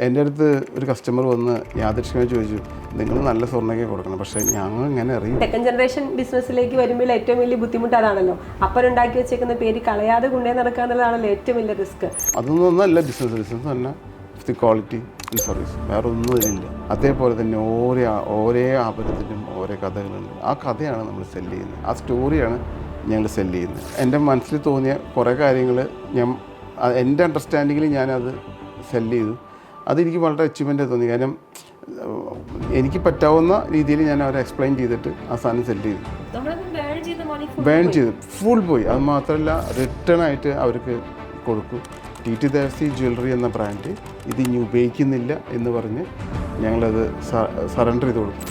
എൻ്റെ അടുത്ത് ഒരു കസ്റ്റമർ വന്ന് യാദൃശ്ചികമായി ചോദിച്ചു, നിങ്ങൾ നല്ല സ്വർണ്ണമൊക്കെ കൊടുക്കണം, പക്ഷേ ഞങ്ങൾ ഇങ്ങനെ അറിയും. സെക്കൻഡ് ജനറേഷൻ ബിസിനസ്സിലേക്ക് വരുമ്പോൾ ഏറ്റവും വലിയ ബുദ്ധിമുട്ട് അതാണല്ലോ. അപ്പനുണ്ടാക്കി വെച്ചേക്കുന്ന പേര് കളയാതെ കൊണ്ടേ നടക്കുക എന്നുള്ളതാണല്ലോ ഏറ്റവും വലിയ റിസ്ക്. അതൊന്നല്ല ബിസിനസ് തന്നെ ദി ക്വാളിറ്റി ഇൻ സർവീസ്, വേറെ ഒന്നും ഇതിലില്ല. അതേപോലെ തന്നെ ഓരോ ആപരത്തിനും ഓരോ കഥകളുണ്ട്. ആ കഥയാണ് നമ്മൾ സെല്ല് ചെയ്യുന്നത്, ആ സ്റ്റോറിയാണ് ഞങ്ങൾ സെല്ല് ചെയ്യുന്നത്. എൻ്റെ മനസ്സിൽ തോന്നിയ കുറേ കാര്യങ്ങൾ എൻ്റെ അണ്ടർസ്റ്റാൻഡിങ്ങിൽ ഞാനത് സെല്ല് ചെയ്തു. അതെനിക്ക് വളരെ അച്ചീവ്മെൻ്റ് തോന്നി. കാരണം എനിക്ക് പറ്റാവുന്ന രീതിയിൽ ഞാൻ അവരെ എക്സ്പ്ലെയിൻ ചെയ്തിട്ട് ആ സാധനം സെല്ല് ചെയ്തു. ബേൺ ചെയ്ത് ഫുൾ പോയി. അത് മാത്രമല്ല റിട്ടേൺ ആയിട്ട് അവർക്ക് കൊടുക്കും. ടി ദേവസി ജ്വല്ലറി എന്ന ബ്രാൻഡ് ഇത് ഇനി ഉപയോഗിക്കുന്നില്ല എന്ന് പറഞ്ഞ് ഞങ്ങളത് സറണ്ടർ ചെയ്ത് കൊടുക്കും.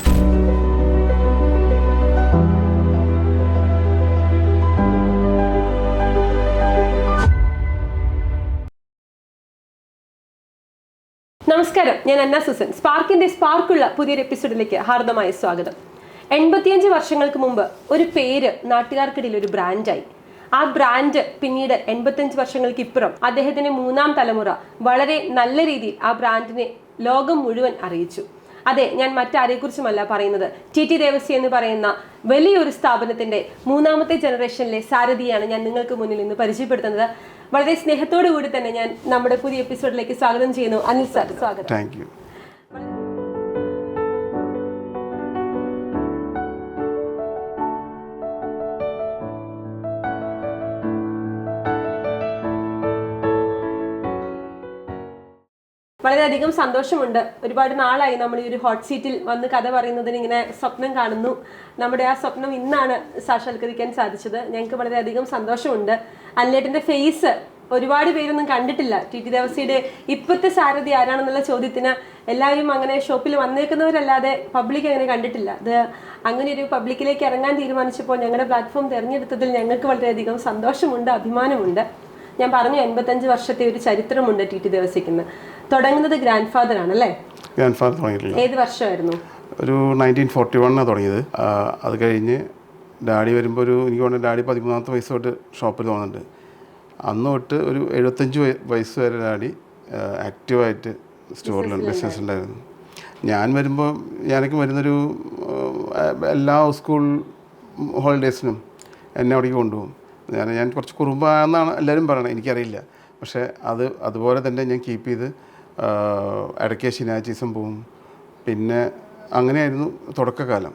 നമസ്കാരം, ഞാൻ അന്ന സുസൻ. സ്പാർക്കിന്റെ സ്പാർക്കുള്ള പുതിയൊരു എപ്പിസോഡിലേക്ക് ഹാർദമായ സ്വാഗതം. 85 വർഷങ്ങൾക്ക് മുമ്പ് ഒരു പേര് നാട്ടുകാർക്കിടയിൽ ഒരു ബ്രാൻഡായി. ആ ബ്രാൻഡ് പിന്നീട് 85 വർഷങ്ങൾക്ക് ഇപ്പുറം അദ്ദേഹത്തിന്റെ 3-ാം തലമുറ വളരെ നല്ല രീതിയിൽ ആ ബ്രാൻഡിനെ ലോകം മുഴുവൻ അറിയിച്ചു. അതെ, ഞാൻ മറ്റാരെക്കുറിച്ചുമല്ല പറയുന്നത്. ടി ദേവസി എന്ന് പറയുന്ന വലിയൊരു സ്ഥാപനത്തിന്റെ 3-ാമത്തെ ജനറേഷനിലെ സാരഥിയാണ് ഞാൻ നിങ്ങൾക്ക് മുന്നിൽ ഇന്ന് പരിചയപ്പെടുത്തുന്നത്. വളരെ സ്നേഹത്തോടു കൂടി തന്നെ ഞാൻ നമ്മുടെ പുതിയ എപ്പിസോഡിലേക്ക് സ്വാഗതം ചെയ്യുന്നു. അനിൽ സാർ, സ്വാഗതം. Thank you. വളരെയധികം സന്തോഷമുണ്ട്. ഒരുപാട് നാളായി നമ്മൾ ഈ ഒരു ഹോട്ട് സീറ്റിൽ വന്ന് കഥ പറയുന്നതിന് ഇങ്ങനെ സ്വപ്നം കാണുന്നു. നമ്മുടെ ആ സ്വപ്നം ഇന്നാണ് സാക്ഷാത്കരിക്കാൻ സാധിച്ചത്. ഞങ്ങൾക്ക് വളരെയധികം സന്തോഷമുണ്ട്. അനിലേട്ടൻ്റെ ഫേസ് ഒരുപാട് പേരൊന്നും കണ്ടിട്ടില്ല. ടി ദേവസിയുടെ ഇപ്പോഴത്തെ സാരഥി ആരാണെന്നുള്ള ചോദ്യത്തിന് എല്ലാവരും അങ്ങനെ ഷോപ്പിൽ വന്നേക്കുന്നവരല്ലാതെ പബ്ലിക് അങ്ങനെ കണ്ടിട്ടില്ല. അത് അങ്ങനെ ഒരു പബ്ലിക്കിലേക്ക് ഇറങ്ങാൻ തീരുമാനിച്ചപ്പോൾ ഞങ്ങളുടെ പ്ലാറ്റ്ഫോം തിരഞ്ഞെടുത്തതിൽ ഞങ്ങൾക്ക് വളരെയധികം സന്തോഷമുണ്ട്, അഭിമാനമുണ്ട്. ഞാൻ പറഞ്ഞു 85 വർഷത്തെ ഒരു ചരിത്രമുണ്ട് ടി ദേവസിക്ക്. തുടങ്ങുന്നത് ഗ്രാൻഡ് ഫാദർ ആണല്ലേ? ഗ്രാൻഡ് ഫാദർ തുടങ്ങിയിട്ടില്ല. ഏത് വർഷമായിരുന്നു? ഒരു 1941 തുടങ്ങിയത്. അത് കഴിഞ്ഞ് ഡാഡി വരുമ്പോൾ എനിക്ക് തോന്നുന്നു ഡാഡി 13-ാമത്തെ വയസ്സ് തൊട്ട് ഷോപ്പിൽ തോന്നുന്നുണ്ട്. അന്ന് തൊട്ട് ഒരു 75 വയസ്സ് വരെ ഡാഡി ആക്റ്റീവായിട്ട് സ്റ്റോറിലുണ്ട്, ബിസിനസ് ഉണ്ടായിരുന്നു. ഞാൻ വരുമ്പോൾ ഞാനൊക്കെ വരുന്നൊരു എല്ലാ സ്കൂൾ ഹോളിഡേയ്സിനും എന്നെ അവിടേക്ക് കൊണ്ടുപോകും. ഞാൻ കുറച്ച് കുറുമ്പാണെന്നാണ് എല്ലാവരും പറയണത്, എനിക്കറിയില്ല. പക്ഷേ അതുപോലെ തന്നെ ഞാൻ കീപ്പ് ചെയ്ത് ഇടയ്ക്ക് ശനിയാഴ്ച പോവും. പിന്നെ അങ്ങനെയായിരുന്നു തുടക്കകാലം.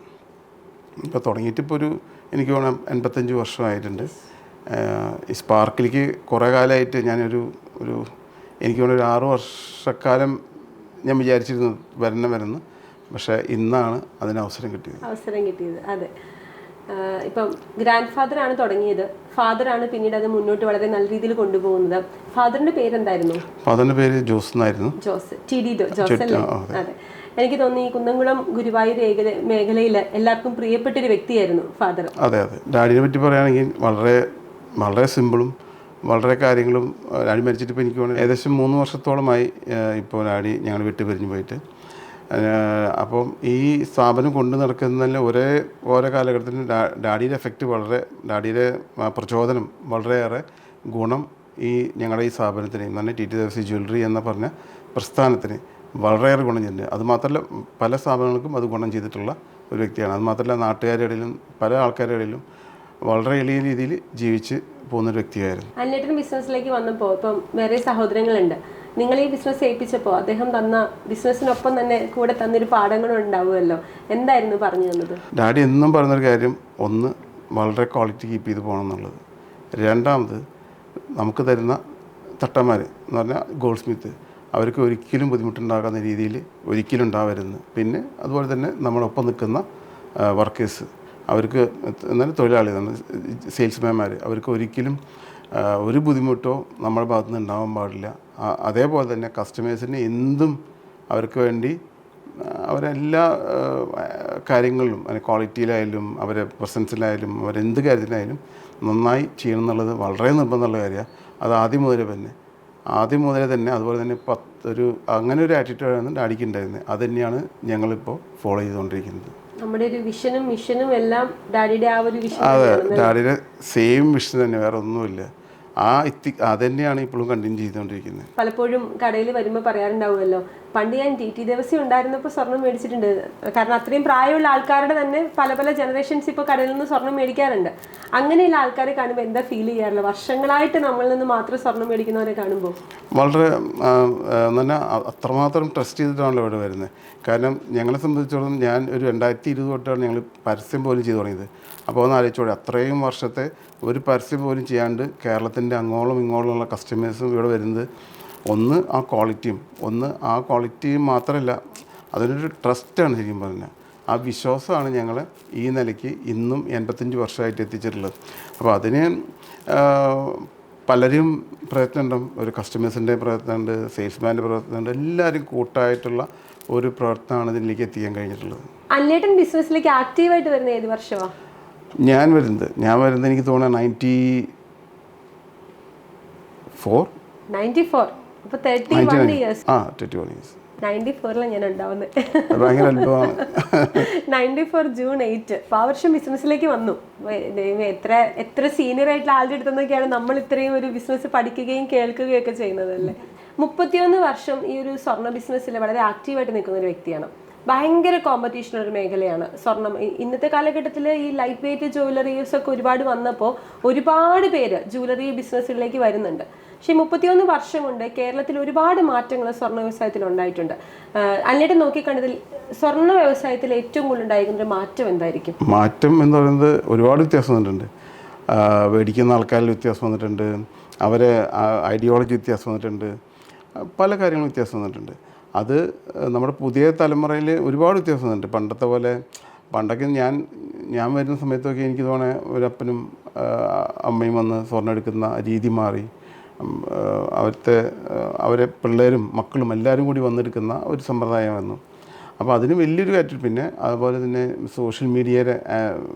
ഇപ്പോൾ തുടങ്ങിയിട്ടിപ്പോൾ ഒരു എനിക്ക് തോന്നുന്നു 85 വർഷമായിട്ടുണ്ട്. ഈ സ്പാർക്കിലേക്ക് കുറേ കാലമായിട്ട് ഞാനൊരു എനിക്ക് തോന്നുന്നു ഒരു 6 വർഷക്കാലം ഞാൻ വിചാരിച്ചിരുന്നു വരുന്നു. പക്ഷേ ഇന്നാണ് അതിന് അവസരം കിട്ടിയത്. അതെ, ഇപ്പം ഗ്രാൻഡ് ഫാദർ ആണ് തുടങ്ങിയത്. ഫാദറാണ് പിന്നീട് അത് മുന്നോട്ട് വളരെ നല്ല രീതിയിൽ കൊണ്ടുപോകുന്നത്. ഫാദറിന്റെ പേരെന്തായിരുന്നു? ഫാദറിന്റെ പേര് ജോസ് എന്നായിരുന്നു. ജോസ്, ടി ഡി ജോസ് അല്ലേ? അതെ, എനിക്ക് തോന്നി ഈ കുന്നംകുളം ഗുരുവായൂർ മേഖലയിൽ എല്ലാവർക്കും പ്രിയപ്പെട്ടൊരു വ്യക്തിയായിരുന്നു ഫാദർ. അതെ, ഡാഡിനെ പറ്റി പറയുകയാണെങ്കിൽ വളരെ വളരെ സിമ്പിളും വളരെ കാര്യങ്ങളും. ഡാഡി മരിച്ചിട്ട് ഇപ്പോൾ എനിക്ക് തോന്നുന്നു ഏകദേശം 3 വർഷത്തോളമായി ഇപ്പോൾ ഡാഡി ഞങ്ങൾ വിട്ട് പിരിഞ്ഞു പോയിട്ട്. അപ്പം ഈ സ്ഥാപനം കൊണ്ടു നടക്കുന്നതിൽ ഓരോ കാലഘട്ടത്തിലും ഡാഡിയുടെ എഫക്റ്റ് ഡാഡിയുടെ പ്രചോദനം വളരെയേറെ ഗുണം ഈ ഞങ്ങളുടെ ഈ സ്ഥാപനത്തിന് തന്നെ ടി ദേവസി ജ്വല്ലറി എന്ന പറഞ്ഞ പ്രസ്ഥാനത്തിന് വളരെയേറെ ഗുണം ചെയ്തിട്ടുണ്ട്. അതുമാത്രമല്ല പല സ്ഥാപനങ്ങൾക്കും അത് ഗുണം ചെയ്തിട്ടുള്ള ഒരു വ്യക്തിയാണ്. അതുമാത്രമല്ല നാട്ടുകാരുടെ ഇടയിലും പല ആൾക്കാരുടെ ഇടയിലും വളരെ എളിയ രീതിയിൽ ജീവിച്ച് പോകുന്നൊരു വ്യക്തിയായിരുന്നു. അനിലേട്ടൻ ബിസിനസ്സിലേക്ക് വന്നപ്പോൾ ഇപ്പം വേറെ സഹോദരങ്ങളുണ്ട്. നിങ്ങൾ ഈ ബിസിനസ് ഏൽപ്പിച്ചപ്പോൾ അദ്ദേഹം തന്ന ബിസിനസ്സിനൊപ്പം തന്നെ കൂടെ തന്നൊരു പാഠങ്ങളും ഉണ്ടാവുമല്ലോ, എന്തായിരുന്നു പറഞ്ഞു തന്നത്? ഡാഡി എന്നും പറയുന്നൊരു കാര്യം, ഒന്ന് വളരെ ക്വാളിറ്റി കീപ്പ് ചെയ്ത് പോകണം എന്നുള്ളത്. രണ്ടാമത് നമുക്ക് തരുന്ന തട്ടന്മാർ എന്ന് പറഞ്ഞാൽ ഗോൾഡ് സ്മിത്ത്, അവർക്ക് ഒരിക്കലും ബുദ്ധിമുട്ടുണ്ടാകുന്ന രീതിയിൽ ഒരിക്കലും ഉണ്ടാവരുന്ന്. പിന്നെ അതുപോലെ തന്നെ നമ്മളൊപ്പം നിൽക്കുന്ന വർക്കേഴ്സ്, അവർക്ക് എന്നാലും തൊഴിലാളികൾ, സെയിൽസ്മാൻമാർ, അവർക്ക് ഒരിക്കലും ഒരു ബുദ്ധിമുട്ടോ നമ്മുടെ ഭാഗത്തു നിന്ന് ഉണ്ടാവാൻ പാടില്ല. അതേപോലെ തന്നെ കസ്റ്റമേഴ്സിന് എന്തും അവർക്ക് വേണ്ടി അവരെല്ലാ കാര്യങ്ങളിലും ക്വാളിറ്റിയിലായാലും അവരെ പ്രസൻസിലായാലും അവരെന്ത് കാര്യത്തിലായാലും നന്നായി ചെയ്യണം എന്നുള്ളത് വളരെ നിർബന്ധമുള്ള കാര്യമാണ്. അത് ആദ്യം മുതലേ തന്നെ അതുപോലെ തന്നെ അങ്ങനെ ഒരു ആറ്റിറ്റ്യൂഡാണ് ഡാഡിക്ക് ഉണ്ടായിരുന്നത്. അത് തന്നെയാണ് ഞങ്ങളിപ്പോൾ ഫോളോ ചെയ്തുകൊണ്ടിരിക്കുന്നത്. നമ്മുടെ ഒരു വിഷനും മിഷനും എല്ലാം ഡാഡിയുടെ ആ ഒരു വിഷൻ. അതെ, ഡാഡിയുടെ സെയിം വിഷൻ തന്നെ, വേറെ ഒന്നുമില്ല. അത് തന്നെയാണ് ഇപ്പോഴും കണ്ടിന്യൂ ചെയ്തുകൊണ്ടിരിക്കുന്നത്. പലപ്പോഴും കടയിൽ വരുമ്പോൾ പറയാറുണ്ടാവുമല്ലോ, പണ്ട് ഞാൻ ടി ദിവസം ഉണ്ടായിരുന്നപ്പോൾ സ്വർണം മേടിച്ചിട്ടുണ്ട്. കാരണം അത്രയും പ്രായമുള്ള ആൾക്കാരുടെ തന്നെ പല പല ജനറേഷൻസ് ഇപ്പോൾ കടയിൽ നിന്ന് സ്വർണം മേടിക്കാറുണ്ട്. അങ്ങനെയുള്ള ആൾക്കാരെ കാണുമ്പോൾ എന്താ ഫീൽ ചെയ്യാറില്ല? വർഷങ്ങളായിട്ട് നമ്മളിൽ നിന്ന് മാത്രം സ്വർണം മേടിക്കുന്നവരെ കാണുമ്പോൾ വളരെ തന്നെ അത്രമാത്രം ട്രസ്റ്റ് ചെയ്തിട്ടാണല്ലോ ഇവിടെ വരുന്നത്. കാരണം ഞങ്ങളെ സംബന്ധിച്ചിടത്തോളം ഞാൻ ഒരു 2020 തൊട്ടാണ് ഞങ്ങൾ പരസ്യം പോലും ചെയ്തു തുടങ്ങിയത്. അപ്പോൾ ഒന്ന് ആലോചിച്ചോളൂ, അത്രയും വർഷത്തെ ഒരു പരസ്യം പോലും ചെയ്യാണ്ട് കേരളത്തിൻ്റെ അങ്ങോളം ഇങ്ങോളമുള്ള കസ്റ്റമേഴ്സും ഇവിടെ വരുന്നത് ഒന്ന് ആ ക്വാളിറ്റിയും മാത്രമല്ല, അതിനൊരു ട്രസ്റ്റാണ് ശരിക്കും പറഞ്ഞാൽ. ആ വിശ്വാസമാണ് ഞങ്ങളെ ഈ നിലയ്ക്ക് ഇന്നും 85 വർഷമായിട്ട് എത്തിച്ചിട്ടുള്ളത്. അപ്പോൾ അതിന് പലരും പ്രയത്നമുണ്ടാവും. ഒരു കസ്റ്റമേഴ്സിൻ്റെ പ്രയത്നമുണ്ട്, സെയിൽസ്മാൻ്റെ പ്രയത്നമുണ്ട്, എല്ലാവരും കൂട്ടായിട്ടുള്ള ഒരു പ്രവർത്തനമാണ് ഇതിലേക്ക് എത്തിക്കാൻ കഴിഞ്ഞിട്ടുള്ളത്. അല്ലേട്ടൻ ബിസിനസ്സിലേക്ക് ആക്റ്റീവായിട്ട് വരുന്ന ഏത് വർഷമാണ്? ഞാൻ വരുന്നത് എനിക്ക് തോന്നുന്നത് 94. അപ്പോൾ 31 ഇയേഴ്സ്. 31 ഇയേഴ്സ്. 94 ഞാൻ ഉണ്ടാവുന്നത്. ഭയങ്കര അത്ഭുതമാണ്. 94 ജൂൺ 8. അപ്പോൾ ആ വർഷം ബിസിനസ്സിലേക്ക് വന്നു. എത്ര സീനിയർ ആയിട്ടുള്ള ആളുടെ അടുത്തൊക്കെയാണ് നമ്മൾ ഇത്രയും ഒരു ബിസിനസ് പഠിക്കുകയും കേൾക്കുകയും ഒക്കെ ചെയ്യുന്നത് അല്ലേ. 31 വർഷം ഈ ഒരു സ്വർണ്ണ ബിസിനസ്സിൽ വളരെ ആക്റ്റീവായിട്ട് നിൽക്കുന്ന ഒരു വ്യക്തിയാണ്. ഭയങ്കര കോമ്പറ്റീഷനുള്ള ഒരു മേഖലയാണ് സ്വർണം. ഇന്നത്തെ കാലഘട്ടത്തിൽ ഈ ലൈറ്റ് വെയിറ്റ് ജ്വല്ലറീസ് ഒക്കെ ഒരുപാട് വന്നപ്പോൾ ഒരുപാട് പേര് ജ്വല്ലറി ബിസിനസ്സിലേക്ക് വരുന്നുണ്ട്. പക്ഷേ 31 വർഷം കൊണ്ട് കേരളത്തിൽ ഒരുപാട് മാറ്റങ്ങൾ സ്വർണ്ണ വ്യവസായത്തിൽ ഉണ്ടായിട്ടുണ്ട്. അല്ലേട്ടൻ നോക്കിക്കണ്ടതിൽ സ്വർണ്ണ വ്യവസായത്തിൽ ഏറ്റവും കൂടുതൽ ഉണ്ടായിരിക്കുന്ന ഒരു മാറ്റം എന്തായിരിക്കും? മാറ്റം എന്ന് പറയുന്നത് ഒരുപാട് വ്യത്യാസം വന്നിട്ടുണ്ട്. മേടിക്കുന്ന ആൾക്കാരിൽ വ്യത്യാസം വന്നിട്ടുണ്ട്, അവരെ ഐഡിയോളജി വ്യത്യാസം വന്നിട്ടുണ്ട്, പല കാര്യങ്ങളും വ്യത്യാസം വന്നിട്ടുണ്ട്. അത് നമ്മുടെ പുതിയ തലമുറയിൽ ഒരുപാട് വ്യത്യാസം വന്നിട്ടുണ്ട്. പണ്ടത്തെ പോലെ പണ്ടൊക്കെ ഞാൻ വരുന്ന സമയത്തൊക്കെ എനിക്ക് തോന്നണേ ഒരപ്പനും അമ്മയും വന്ന് സ്വർണ്ണം എടുക്കുന്ന രീതി മാറി. അവരെ പിള്ളേരും മക്കളും എല്ലാവരും കൂടി വന്നെടുക്കുന്ന ഒരു സമ്പ്രദായം വന്നു. അപ്പോൾ അതിന് വലിയൊരു കാറ്റ്. പിന്നെ അതുപോലെ തന്നെ സോഷ്യൽ മീഡിയയുടെ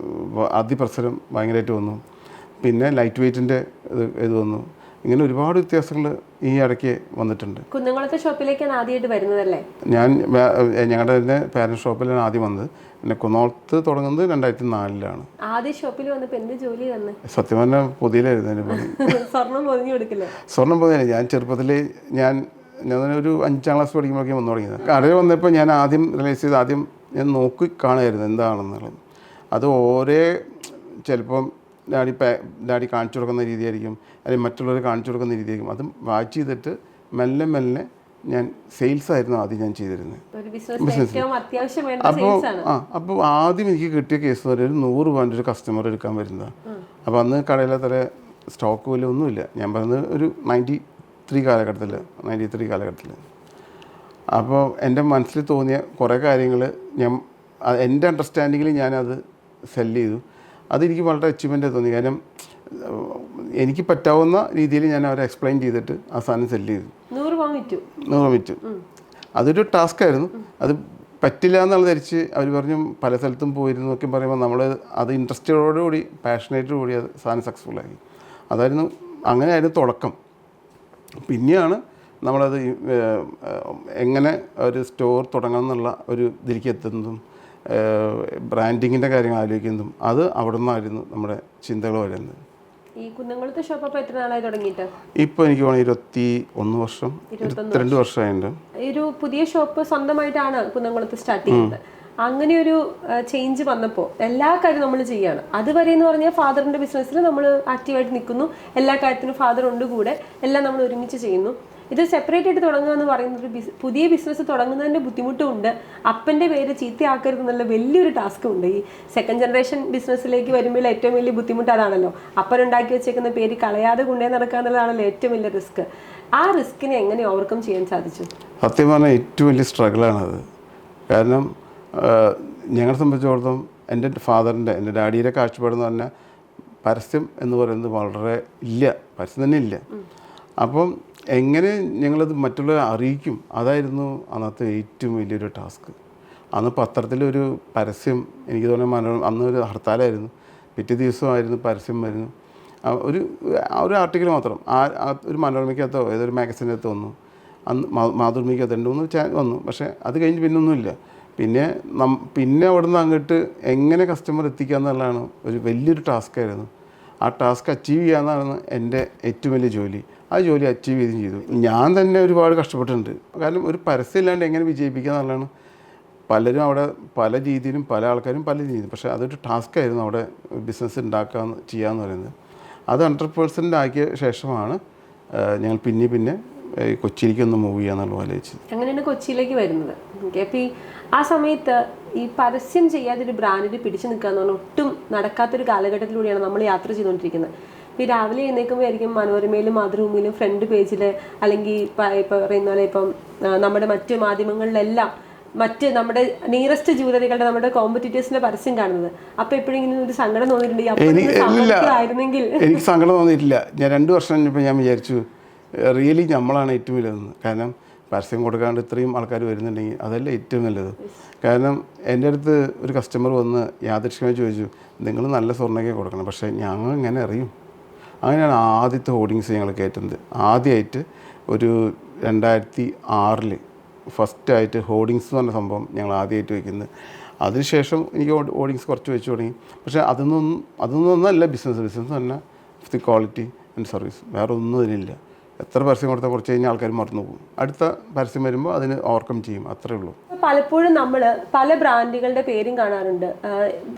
അതിപ്രസരം ഭയങ്കരമായിട്ട് വന്നു. പിന്നെ ലൈറ്റ് വെയ്റ്റിൻ്റെ ഇത് വന്നു. ഇങ്ങനെ ഒരുപാട് വ്യത്യാസങ്ങൾ ഈ ഇടയ്ക്ക് വന്നിട്ടുണ്ട്. കുന്നംകുളത്തെ ഷോപ്പിലേക്കാണ് ആദ്യമായിട്ട് വരുന്നതല്ലേ? ഞാൻ ഞങ്ങളുടെ തന്നെ പാരന്റ് ഷോപ്പിലാണ് ആദ്യം വന്നത്. പിന്നെ കുന്നോളത്ത് തുടങ്ങുന്നത് 2004 ആദ്യ ഷോപ്പിൽ വന്നപ്പോൾ എന്ത് ജോലി തന്നെ? സത്യം പറഞ്ഞാൽ പൊതിയിലായിരുന്നു പണി. സ്വർണം പൊതിഞ്ഞു കൊടുക്കില്ല? സ്വർണം പൊതിയല്ല. ഞാൻ ചെറുപ്പത്തിൽ ഞാൻ ഒരു 5ാം ക്ലാസ് പഠിക്കുമ്പോഴേക്കും വന്നു തുടങ്ങിയത്. കടയിൽ വന്നപ്പോൾ ഞാൻ ആദ്യം റിയലൈസ് ചെയ്ത് ഞാൻ നോക്കി കാണുമായിരുന്നു എന്താണെന്നുള്ളത്. അത് ചിലപ്പം ഡാഡി കാണിച്ചു കൊടുക്കുന്ന രീതിയായിരിക്കും, അല്ലെങ്കിൽ മറ്റുള്ളവർ കാണിച്ചു കൊടുക്കുന്ന രീതിയായിരിക്കും. അതും വാച്ച് ചെയ്തിട്ട് മെല്ലെ ഞാൻ സെയിൽസ് ആയിരുന്നു ആദ്യം ഞാൻ ചെയ്തിരുന്നത്. അപ്പോൾ ആദ്യം എനിക്ക് കിട്ടിയ കേസ് എന്ന് പറയുന്നത് 100 രൂപ ഒരു കസ്റ്റമർ എടുക്കാൻ വരുന്നതാണ്. അപ്പോൾ അന്ന് കടയിലെ തര സ്റ്റോക്ക് പോലും ഒന്നുമില്ല. ഞാൻ പറഞ്ഞത് ഒരു 93 കാലഘട്ടത്തിൽ. അപ്പോൾ എൻ്റെ മനസ്സിൽ തോന്നിയ കുറേ കാര്യങ്ങൾ എൻ്റെ അണ്ടർസ്റ്റാൻഡിങ്ങിൽ ഞാനത് സെല്ല് ചെയ്തു. അതെനിക്ക് വളരെ അച്ചീവ്മെൻ്റ് തോന്നി. കാരണം എനിക്ക് പറ്റാവുന്ന രീതിയിൽ ഞാൻ അവരെ എക്സ്പ്ലെയിൻ ചെയ്തിട്ട് ആ സാധനം സെല്ല് ചെയ്തു. 100 വിറ്റു. അതൊരു ടാസ്ക്കായിരുന്നു. അത് പറ്റില്ല എന്നുള്ളത് ധരിച്ച് അവർ പറഞ്ഞു പല സ്ഥലത്തും പോയിരുന്നു എന്നൊക്കെ പറയുമ്പോൾ നമ്മൾ അത് ഇൻട്രസ്റ്റോടുകൂടി പാഷനേറ്റോടുകൂടി അത് സാധനം സക്സസ്ഫുള്ളാക്കി. അങ്ങനെയായിരുന്നു തുടക്കം. പിന്നെയാണ് നമ്മളത് എങ്ങനെ ഒരു സ്റ്റോർ തുടങ്ങണം എന്നുള്ള ഒരു ഇതിലേക്ക് എത്തുന്നതും ബ്രാൻഡിങ്ങിൻ്റെ കാര്യങ്ങൾ ആലോചിക്കുന്നതും അത് അവിടെ നിന്നായിരുന്നു നമ്മുടെ ചിന്തകൾ വരുന്നത്. ഈ കുന്നംകുളത്തെ ഷോപ്പ് അപ്പോൾ എത്ര നാളായി തുടങ്ങിയിട്ട്? ഇപ്പോൾ എനിക്ക് വേണമെങ്കിൽ 21 വർഷം 22 വർഷമായിട്ടുണ്ട്. ഈ ഒരു പുതിയ ഷോപ്പ് സ്വന്തമായിട്ടാണ് കുന്നംകുളത്ത് സ്റ്റാർട്ട് ചെയ്യുന്നത്. അങ്ങനെ ഒരു ചേഞ്ച് വന്നപ്പോൾ എല്ലാ കാര്യവും നമ്മൾ ചെയ്യാണ്. അതുവരെ എന്ന് പറഞ്ഞാൽ ഫാദറിൻ്റെ ബിസിനസ്സിൽ നമ്മൾ ആക്റ്റീവായിട്ട് നിൽക്കുന്നു, എല്ലാ കാര്യത്തിനും ഫാദർ ഉണ്ട് കൂടെ, എല്ലാം നമ്മൾ ഒരുമിച്ച് ചെയ്യുന്നു. ഇത് സെപ്പറേറ്റ് ആയിട്ട് തുടങ്ങുക എന്ന് പറയുന്നത് പുതിയ ബിസിനസ് തുടങ്ങുന്നതിൻ്റെ ബുദ്ധിമുട്ടുമുണ്ട്. അപ്പൻ്റെ പേര് ചീത്തയാക്കരുത് എന്നുള്ള വലിയൊരു ടാസ്കും ഉണ്ട്. ഈ സെക്കൻഡ് ജനറേഷൻ ബിസിനസ്സിലേക്ക് വരുമ്പോൾ ഏറ്റവും വലിയ ബുദ്ധിമുട്ട് അതാണല്ലോ. അപ്പനുണ്ടാക്കി വെച്ചേക്കുന്ന പേര് കളയാതെ കൊണ്ടേ നടക്കുക എന്നുള്ളതാണല്ലോ ഏറ്റവും വലിയ റിസ്ക്. ആ റിസ്കിനെ എങ്ങനെ ഓവർകം ചെയ്യാൻ സാധിച്ചു? സത്യം പറഞ്ഞാൽ ഏറ്റവും വലിയ സ്ട്രഗിളാണത്. കാരണം ഞങ്ങളെ സംബന്ധിച്ചിടത്തോളം എൻ്റെ ഡാഡിയുടെ കാഴ്ചപ്പാടെന്ന് പറഞ്ഞാൽ പരസ്യം എന്ന് പറയുന്നത് വളരെ ഇല്ല, പരസ്യം തന്നെ ഇല്ല. അപ്പം എങ്ങനെ ഞങ്ങളത് മറ്റുള്ളവരെ അറിയിക്കും, അതായിരുന്നു അന്നത്തെ ഏറ്റവും വലിയൊരു ടാസ്ക്. അന്ന് പത്രത്തിലൊരു പരസ്യം, എനിക്ക് തോന്നുന്നു അന്ന് ഒരു ഹർത്താലായിരുന്നു, പിറ്റേ ദിവസമായിരുന്നു പരസ്യം വരുന്നു. ഒരു ആർട്ടിക്കിൾ മാത്രം ഒരു മനോരമയ്ക്കകത്തോ ഏതൊരു മാഗസിനകത്തോ വന്നു, അന്ന് മാതൃഭൂമിക്കകത്ത് വന്നു. പക്ഷേ അത് കഴിഞ്ഞ് പിന്നൊന്നുമില്ല. പിന്നെ അവിടെ നിന്ന് അങ്ങോട്ട് എങ്ങനെ കസ്റ്റമർ എത്തിക്കുക എന്നുള്ളതാണ് ഒരു വലിയൊരു ടാസ്ക്കായിരുന്നു. ആ ടാസ്ക് അച്ചീവ് ചെയ്യാമെന്നാണ് എൻ്റെ ഏറ്റവും വലിയ ജോലി. ആ ജോലി അച്ചീവ് ചെയ്തു. ഞാൻ തന്നെ ഒരുപാട് കഷ്ടപ്പെട്ടിട്ടുണ്ട്. കാരണം ഒരു പരസ്യം ഇല്ലാണ്ട് എങ്ങനെ വിജയിപ്പിക്കുക എന്നുള്ളതാണ്. പലരും അവിടെ പല രീതിയിലും പല ആൾക്കാരും പല രീതിയിലും, പക്ഷേ അതൊരു ടാസ്ക് ആയിരുന്നു അവിടെ ബിസിനസ് ഉണ്ടാക്കാന്ന് ചെയ്യാന്ന് പറയുന്നത്. അത് 100% ആക്കിയ ശേഷമാണ് ഞങ്ങൾ പിന്നെ കൊച്ചിയിലേക്ക് ഒന്ന് മൂവ് ചെയ്യാന്നുള്ള ആലോചിച്ചത്. അങ്ങനെയാണ് കൊച്ചിയിലേക്ക് വരുന്നത്. ഓക്കെ, അപ്പോൾ ആ സമയത്ത് ഈ പരസ്യം ചെയ്യാതെ ഒരു ബ്രാൻഡിൽ പിടിച്ചു നിൽക്കുക എന്ന് പറഞ്ഞാൽ ഒട്ടും നടക്കാത്തൊരു കാലഘട്ടത്തിലൂടെയാണ് നമ്മൾ യാത്ര ചെയ്തുകൊണ്ടിരിക്കുന്നത്. ഇപ്പോൾ ഈ രാവിലെ എഴുന്നേൽക്കുമ്പോൾ ആയിരിക്കും മനോരമയിലും മാതൃഭൂമിയിലും ഫ്രണ്ട് പേജിൽ, അല്ലെങ്കിൽ ഇപ്പോൾ പറയുന്ന പോലെ ഇപ്പം നമ്മുടെ മറ്റ് മാധ്യമങ്ങളിലെല്ലാം നമ്മുടെ നിയറസ്റ്റ് ജ്വല്ലറികളുടെ നമ്മുടെ കോമ്പറ്റീറ്റേഴ്സിന്റെ പരസ്യം കാണുന്നത്. അപ്പോൾ എപ്പോഴെങ്കിലും ഒരു സങ്കടം തോന്നിയിട്ടുണ്ടെങ്കിൽ? എനിക്ക് സങ്കടം തോന്നിയിട്ടില്ല. ഞാൻ 2 വർഷം കഴിഞ്ഞപ്പോൾ ഞാൻ വിചാരിച്ചു റിയലി നമ്മളാണ് ഏറ്റവും വലുതെന്ന്. കാരണം പരസ്യം കൊടുക്കാണ്ട് ഇത്രയും ആൾക്കാർ വരുന്നുണ്ടെങ്കിൽ അതല്ല ഏറ്റവും നല്ലത്. കാരണം എൻ്റെ അടുത്ത് ഒരു കസ്റ്റമർ വന്ന് യാദൃശ്ചികമായി ചോദിച്ചു, നിങ്ങൾ നല്ല സ്വർണ്ണമൊക്കെ കൊടുക്കണം, പക്ഷേ ഞങ്ങൾ എങ്ങനെ അറിയും? അങ്ങനെയാണ് ആദ്യത്തെ ഹോർഡിങ്സ് ഞങ്ങൾ കയറ്റുന്നത്. ആദ്യമായിട്ട് ഒരു 2006 ഫസ്റ്റായിട്ട് ഹോർഡിങ്സ് എന്ന് പറഞ്ഞ സംഭവം ഞങ്ങൾ ആദ്യമായിട്ട് വയ്ക്കുന്നത്. അതിനുശേഷം എനിക്ക് ഹോർഡിങ്സ് കുറച്ച് വെച്ച് തുടങ്ങി. പക്ഷേ അതൊന്നല്ല ബിസിനസ് തന്നെ ദി ക്വാളിറ്റി ആൻഡ് സർവീസ്. വേറെ ഒന്നും അതിനില്ല. എത്ര പരസ്യം കൊടുത്താൽ കുറച്ച് കഴിഞ്ഞാൽ ആൾക്കാർ മറന്നു പോകും. അടുത്ത പരസ്യം വരുമ്പോൾ അതിന് ഓവർകം ചെയ്യും, അത്രേ ഉള്ളൂ. പലപ്പോഴും നമ്മൾ പല ബ്രാൻഡുകളുടെ പേരും കാണാറുണ്ട്.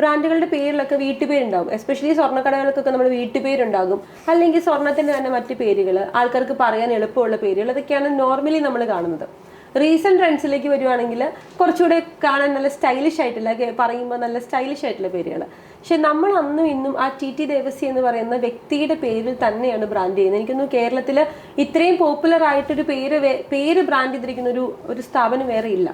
ബ്രാൻഡുകളുടെ പേരിലൊക്കെ വീട്ടുപേരുണ്ടാകും. എസ്പെഷ്യലി സ്വർണ്ണക്കടകൾക്കൊക്കെ നമ്മൾ വീട്ടുപേരുണ്ടാകും, അല്ലെങ്കിൽ സ്വർണ്ണത്തിൻ്റെ തന്നെ മറ്റ് പേരുകൾ, ആൾക്കാർക്ക് പറയാൻ എളുപ്പമുള്ള പേരുകൾ, അതൊക്കെയാണ് നോർമലി നമ്മൾ കാണുന്നത്. റീസെൻറ്റ് ട്രെൻഡ്സിലേക്ക് വരുവാണെങ്കിൽ കുറച്ചുകൂടെ കാണാൻ നല്ല സ്റ്റൈലിഷ് ആയിട്ടുള്ള, പറയുമ്പോൾ നല്ല സ്റ്റൈലിഷ് ആയിട്ടുള്ള പേരുകൾ. പക്ഷെ നമ്മൾ അന്നും ഇന്നും ആ TT ദേവസി എന്ന് പറയുന്ന വ്യക്തിയുടെ പേരിൽ തന്നെയാണ് ബ്രാൻഡ് ചെയ്യുന്നത്. എനിക്കൊന്നും കേരളത്തിൽ ഇത്രയും പോപ്പുലർ ആയിട്ടൊരു പേര് ബ്രാൻഡ് ചെയ്തിരിക്കുന്ന ഒരു സ്ഥാപനം വേറെ ഇല്ല.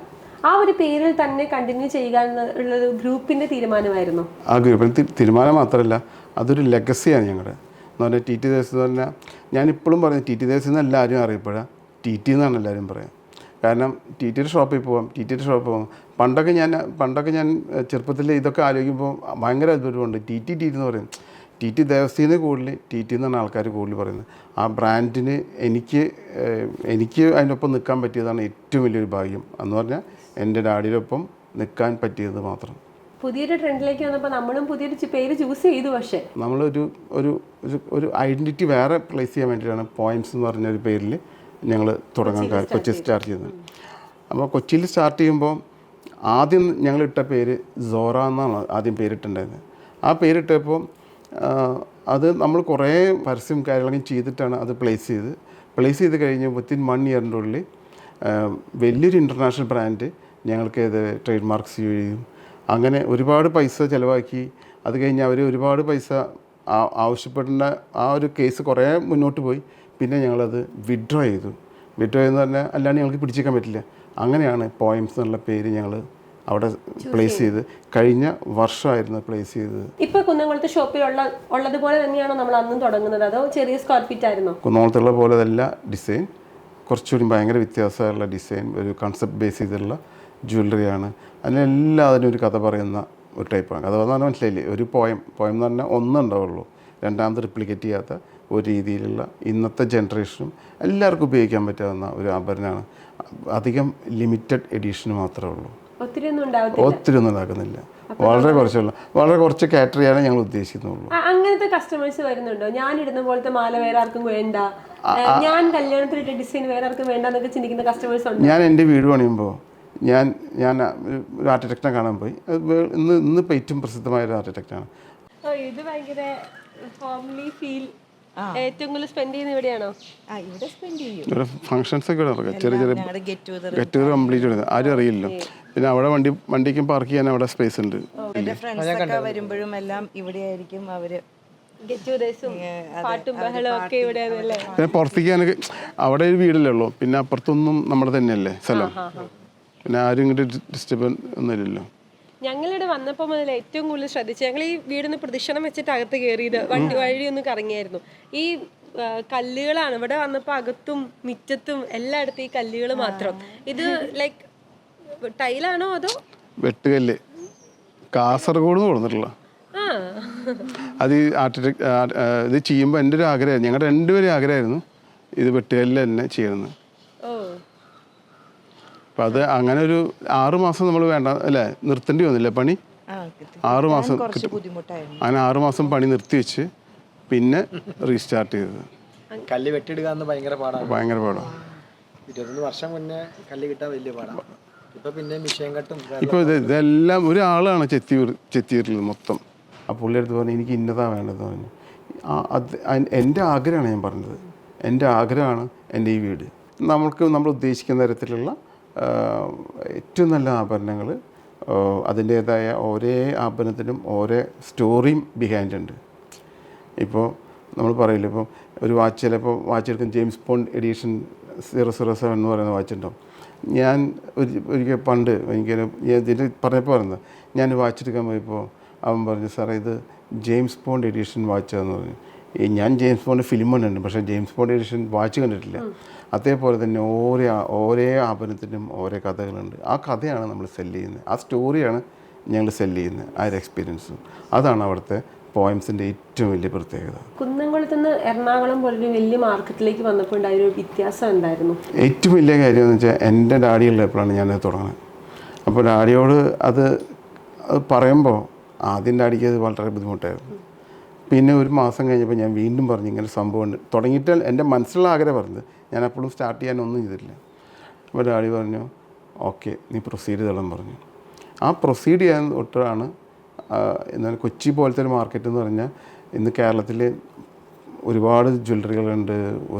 ആ ഒരു പേരിൽ തന്നെ കണ്ടിന്യൂ ചെയ്യുക എന്നുള്ളൊരു ഗ്രൂപ്പിൻ്റെ തീരുമാനമായിരുന്നു. ആ ഗ്രൂപ്പിന് തീരുമാനം മാത്രമല്ല, അതൊരു ലെഗസിയാണ് ഞങ്ങളുടെ എന്ന് പറഞ്ഞാൽ. TT ദേവസി എന്ന് പറഞ്ഞാൽ ഞാനിപ്പോഴും പറയുന്നത് TT ദേവസി എന്ന് എല്ലാവരും അറിയപ്പെടുക, TT എന്നാണ് എല്ലാവരും പറയാം. കാരണം TTയുടെ ഷോപ്പിൽ പോകാം, TTയുടെ ഷോപ്പിൽ പോകാം. പണ്ടൊക്കെ ഞാൻ ചെറുപ്പത്തിൽ ഇതൊക്കെ ആലോചിക്കുമ്പോൾ ഭയങ്കര അത്ഭുതമുണ്ട്. TT എന്ന് പറയും. TT ദേവസ്ഥയിൽ കൂടുതൽ TT എന്നാണ് ആൾക്കാർ കൂടുതൽ പറയുന്നത്. ആ ബ്രാൻഡിന് എനിക്ക് അതിനൊപ്പം നിൽക്കാൻ പറ്റിയതാണ് ഏറ്റവും വലിയൊരു ഭാഗ്യം എന്ന് പറഞ്ഞാൽ എൻ്റെ ഡാഡിയുടെ ഒപ്പം നിൽക്കാൻ പറ്റിയത് മാത്രം. പുതിയൊരു ട്രെൻഡിലേക്ക് വന്നപ്പോൾ നമ്മളും പുതിയൊരു പേര് ചൂസ് ചെയ്തു. പക്ഷേ നമ്മളൊരു ഒരു ഐഡൻറ്റിറ്റി വേറെ പ്ലേസ് ചെയ്യാൻ വേണ്ടിയിട്ടാണ് പോയിംസ് എന്ന് പറഞ്ഞൊരു പേരിൽ ഞങ്ങൾ കൊച്ചി സ്റ്റാർട്ട് ചെയ്യുന്നത്. അപ്പോൾ കൊച്ചിയിൽ സ്റ്റാർട്ട് ചെയ്യുമ്പോൾ ആദ്യം ഞങ്ങളിട്ട പേര് സോറ എന്നാണ് ആദ്യം പേരിട്ടുണ്ടായിരുന്നത്. ആ പേരിട്ടപ്പോൾ അത് നമ്മൾ കുറേ പരസ്യം കാര്യങ്ങളൊക്കെ ചെയ്തിട്ടാണ് അത് പ്ലേസ് ചെയ്ത് കഴിഞ്ഞ് വിത്തിൻ 1 ഇയറിൻ്റെ ഉള്ളിൽ വലിയൊരു ഇൻ്റർനാഷണൽ ബ്രാൻഡ് ഞങ്ങൾക്ക് ഇത് ട്രേഡ് മാർക്സ് ചെയ്യും. അങ്ങനെ ഒരുപാട് പൈസ ചിലവാക്കി. അത് കഴിഞ്ഞ് അവർ ഒരുപാട് പൈസ ആവശ്യപ്പെടുന്ന ആ ഒരു കേസ് കുറേ മുന്നോട്ട് പോയി. പിന്നെ ഞങ്ങളത് വിഡ്രോ ചെയ്തു എന്ന് പറഞ്ഞാൽ അല്ലാണ്ട് ഞങ്ങൾക്ക് പിടിച്ചേക്കാൻ പറ്റില്ല. അങ്ങനെയാണ് പോയിംസ് എന്നുള്ള പേര് ഞങ്ങൾ അവിടെ പ്ലേസ് ചെയ്ത് കഴിഞ്ഞ വർഷമായിരുന്നു പ്ലേസ് ചെയ്തത്. ഇപ്പോൾ കുന്നംകുളത്ത് ഷോപ്പിൽ ഉള്ളതുപോലെ തന്നെയാണോ നമ്മൾ അന്നും തുടങ്ങുന്നത്, അതോ ചെറിയ സ്ക്വയർ ഫീറ്റ് ആയിരുന്നോ? കുന്നംകുളത്തുള്ള പോലെ അല്ല ഡിസൈൻ, കുറച്ചുകൂടി ഭയങ്കര വ്യത്യാസമുള്ള ഡിസൈൻ, ഒരു കൺസെപ്റ്റ് ബേസ് ചെയ്തിട്ടുള്ള ജ്വല്ലറിയാണ്. അതിനെല്ലാത്തിനും ഒരു കഥ പറയുന്ന ഒരു ടൈപ്പാണ്. കഥ പറഞ്ഞാൽ മനസ്സിലായില്ലേ? ഒരു പോയം എന്ന് പറഞ്ഞാൽ ഒന്നുണ്ടാവുള്ളൂ, രണ്ടാമത് റിപ്ലിക്കേറ്റ് ചെയ്യാത്ത ഒരു രീതിയിലുള്ള ഇന്നത്തെ ജനറേഷനും എല്ലാവർക്കും ഉപയോഗിക്കാൻ പറ്റാവുന്ന ഒരു ആഭരണമാണ്. അധികം ലിമിറ്റഡ് എഡിഷന് മാത്രമേ ഉള്ളൂ. ഒത്തിരി ഒന്നും ഉണ്ടാക്കുന്നില്ല. വളരെ കുറച്ച് കാറ്റർ ചെയ്യാനേ ഞങ്ങൾ ഉദ്ദേശിക്കുന്നുള്ളൂ. അങ്ങനത്തെ കസ്റ്റമേഴ്സ് വരുന്നുണ്ടോ? ഞാൻ ഇടുന്ന പോലത്തെ മാല വേറെ ആർക്കും വേണ്ട, ഞാൻ കല്യാണത്തിലിട്ട ഡിസൈൻ വേറെ ആർക്കും വേണ്ട എന്നൊക്കെ ചിന്തിക്കുന്ന കസ്റ്റമേഴ്സ് ഉണ്ട്. ഞാൻ എൻ്റെ വീട് പണിയുമ്പോൾ ഞാൻ ഒരു ആർക്കിടെക്റ്റിനെ കാണാൻ പോയി. ഇന്നിപ്പോൾ ഏറ്റവും പ്രസിദ്ധമായ ഒരു ആർക്കിടെക്റ്റാണ്. ഇത് ഭയങ്കര ഹോംലി ഫീൽ. ഏറ്റവും കൂടുതൽ സ്പെൻഡ് ചെയ്യുന്നത് ഇവിടെയാണോ? ഇവിടെ സ്പെൻഡ് ചെയ്യും. ഇവിടെ ഫംഗ്ഷൻസ് ഒക്കെ നടക്കുക, ചെറിയ ഗെറ്റ് ടുഗദർ കംപ്ലീറ്റ് ചെയ്യുന്നത് ആരും അറിയില്ലല്ലോ. പിന്നെ അവിടെ വണ്ടിക്കും പാർക്ക് ചെയ്യാൻ അവിടെ സ്പേസ് ഉണ്ട്. എൻ്റെ ഫ്രണ്ട്സ് ഒക്കെ വരുമ്പോഴും എല്ലാം ഇവിടെ ആയിരിക്കും അവര്. പിന്നെ പുറത്തേക്ക് അവിടെ ഒരു വീടല്ലേ ഉള്ളൂ, പിന്നെ അപ്പുറത്തൊന്നും നമ്മുടെ തന്നെയല്ലേ സ്ഥലം, പിന്നെ ആരും ഇങ്ങോട്ട് ഡിസ്റ്റർബൻസ് ഒന്നുമില്ലല്ലോ. ഞങ്ങളിവിടെ വന്നപ്പോൾ മുതൽ ഏറ്റവും കൂടുതൽ ശ്രദ്ധിച്ചു, ഞങ്ങൾ ഈ വീടിന് പ്രദക്ഷിണം വെച്ചിട്ട് അകത്ത് കയറിയത് വഴിയൊന്ന് കറങ്ങിയായിരുന്നു. ഈ കല്ലുകളാണ് ഇവിടെ വന്നപ്പോൾ അകത്തും മിറ്റത്തും എല്ലായിടത്തും ഈ കല്ലുകൾ മാത്രം. ഇത് ലൈക്ക് ടൈലാണോ അതോ വെട്ടുകല്ല്? കാസർഗോഡ് കൊടുത്തിട്ടുള്ള അത് ഇത് ചെയ്യുമ്പോൾ എൻ്റെ ഒരു ആഗ്രഹമായിരുന്നു, ഞങ്ങളുടെ രണ്ടുപേരും ആഗ്രഹമായിരുന്നു ഇത് വെട്ടുകല്ല് തന്നെ ചെയ്യണമെന്ന്. അപ്പം അത് അങ്ങനെ ഒരു 6 മാസം നമ്മൾ വേണ്ട അല്ലേ നിർത്തേണ്ടി വന്നില്ല പണി. 6 മാസം അങ്ങനെ 6 മാസം പണി നിർത്തി വെച്ച് പിന്നെ റീസ്റ്റാർട്ട് ചെയ്തത്. കല്ല് വെട്ടിയിടുക എന്ന് ഭയങ്കര പാടാണ്. ഭയങ്കര പാടാണ്. 21 വർഷം മുന്നേ കല്ല് കിട്ടാൻ വലിയ പാടാണ്. ഇപ്പൊ പിന്നെ മിഷ്യൻ കട്ടും ഇപ്പോൾ ഇതെല്ലാം ഒരാളാണ് ചെത്തിയിട്ടുള്ളത് മൊത്തം. ആ പുള്ളി അടുത്ത് പറഞ്ഞു എനിക്ക് ഇന്നതാണ് വേണ്ടതെന്ന് പറഞ്ഞു. എൻ്റെ ആഗ്രഹമാണ് ഞാൻ പറഞ്ഞത്. എൻ്റെ ആഗ്രഹമാണ് എൻ്റെ ഈ വീട്. നമ്മൾ ഉദ്ദേശിക്കുന്ന തരത്തിലുള്ള ഏറ്റവും നല്ല ആഭരണങ്ങൾ, അതിൻ്റേതായ ഓരോ ആഭരണത്തിനും ഓരോ സ്റ്റോറിയും ബിഹൈൻഡ് ഉണ്ട്. ഇപ്പോൾ നമ്മൾ പറയില്ല, ഇപ്പോൾ ഒരു വാച്ച് ചിലപ്പോൾ വാച്ച് എടുക്കും, ജെയിംസ് ബോണ്ട് എഡിഷൻ 007 എന്ന് പറയുന്ന വാച്ച് ഉണ്ടാവും. ഞാൻ ഒരിക്കൽ പണ്ട് ഇതിൽ പറഞ്ഞപ്പോൾ പറയുന്നത്, ഞാൻ വാച്ച് എടുക്കാൻ പോയപ്പോൾ അവൻ പറഞ്ഞു സാറേ ഇത് ജെയിംസ് ബോണ്ട് എഡിഷൻ വാച്ചാന്ന് പറഞ്ഞു. ഞാൻ ജെയിംസ് ബോണ്ട് ഫിലിം കണ്ടിട്ടുണ്ട്, പക്ഷേ ജെയിംസ് ബോണ്ട് എഡിഷൻ വാച്ച് കണ്ടിട്ടില്ല. അതേപോലെ തന്നെ ഓരോ ആഭരണത്തിനും ഓരോ കഥകളുണ്ട്. ആ കഥയാണ് നമ്മൾ സെല്ല് ചെയ്യുന്നത്, ആ സ്റ്റോറിയാണ് ഞങ്ങൾ സെല്ല് ചെയ്യുന്നത്, ആ ഒരു എക്സ്പീരിയൻസും. അതാണ് അവിടുത്തെ പോയംസിൻ്റെ ഏറ്റവും വലിയ പ്രത്യേകത. കുന്നംകുളത്ത് നിന്ന് എറണാകുളം പോലൊരു വലിയ മാർക്കറ്റിലേക്ക് വന്നപ്പോൾ ഉണ്ടായൊരു വ്യത്യാസം എന്തായിരുന്നു? ഏറ്റവും വലിയ കാര്യം എന്ന് വെച്ചാൽ എൻ്റെ ഡാഡിയുള്ളപ്പോഴാണ് ഞാനത് തുടങ്ങുന്നത്. അപ്പോൾ ഡാഡിയോട് അത് പറയുമ്പോൾ ആദ്യം ഡാഡിക്ക് അത് വളരെ ബുദ്ധിമുട്ടായിരുന്നു. പിന്നെ ഒരു മാസം കഴിഞ്ഞപ്പോൾ ഞാൻ വീണ്ടും പറഞ്ഞു ഇങ്ങനെ സംഭവമുണ്ട്. തുടങ്ങിയിട്ട് എൻ്റെ മനസ്സിലുള്ള ആഗ്രഹം പറഞ്ഞത്, ഞാൻ അപ്പോഴും സ്റ്റാർട്ട് ചെയ്യാനൊന്നും ചെയ്തിട്ടില്ല. അപ്പോൾ ഡാഡി പറഞ്ഞു ഓക്കെ നീ പ്രൊസീഡ് ചെയ്തോളാൻ പറഞ്ഞു. ആ പ്രൊസീഡ് ചെയ്യാൻ തൊട്ടാണ് എന്നാൽ കൊച്ചി പോലത്തെ ഒരു മാർക്കറ്റ് എന്ന് പറഞ്ഞാൽ ഇന്ന് കേരളത്തിൽ ഒരുപാട് ജ്വല്ലറികളുണ്ട്,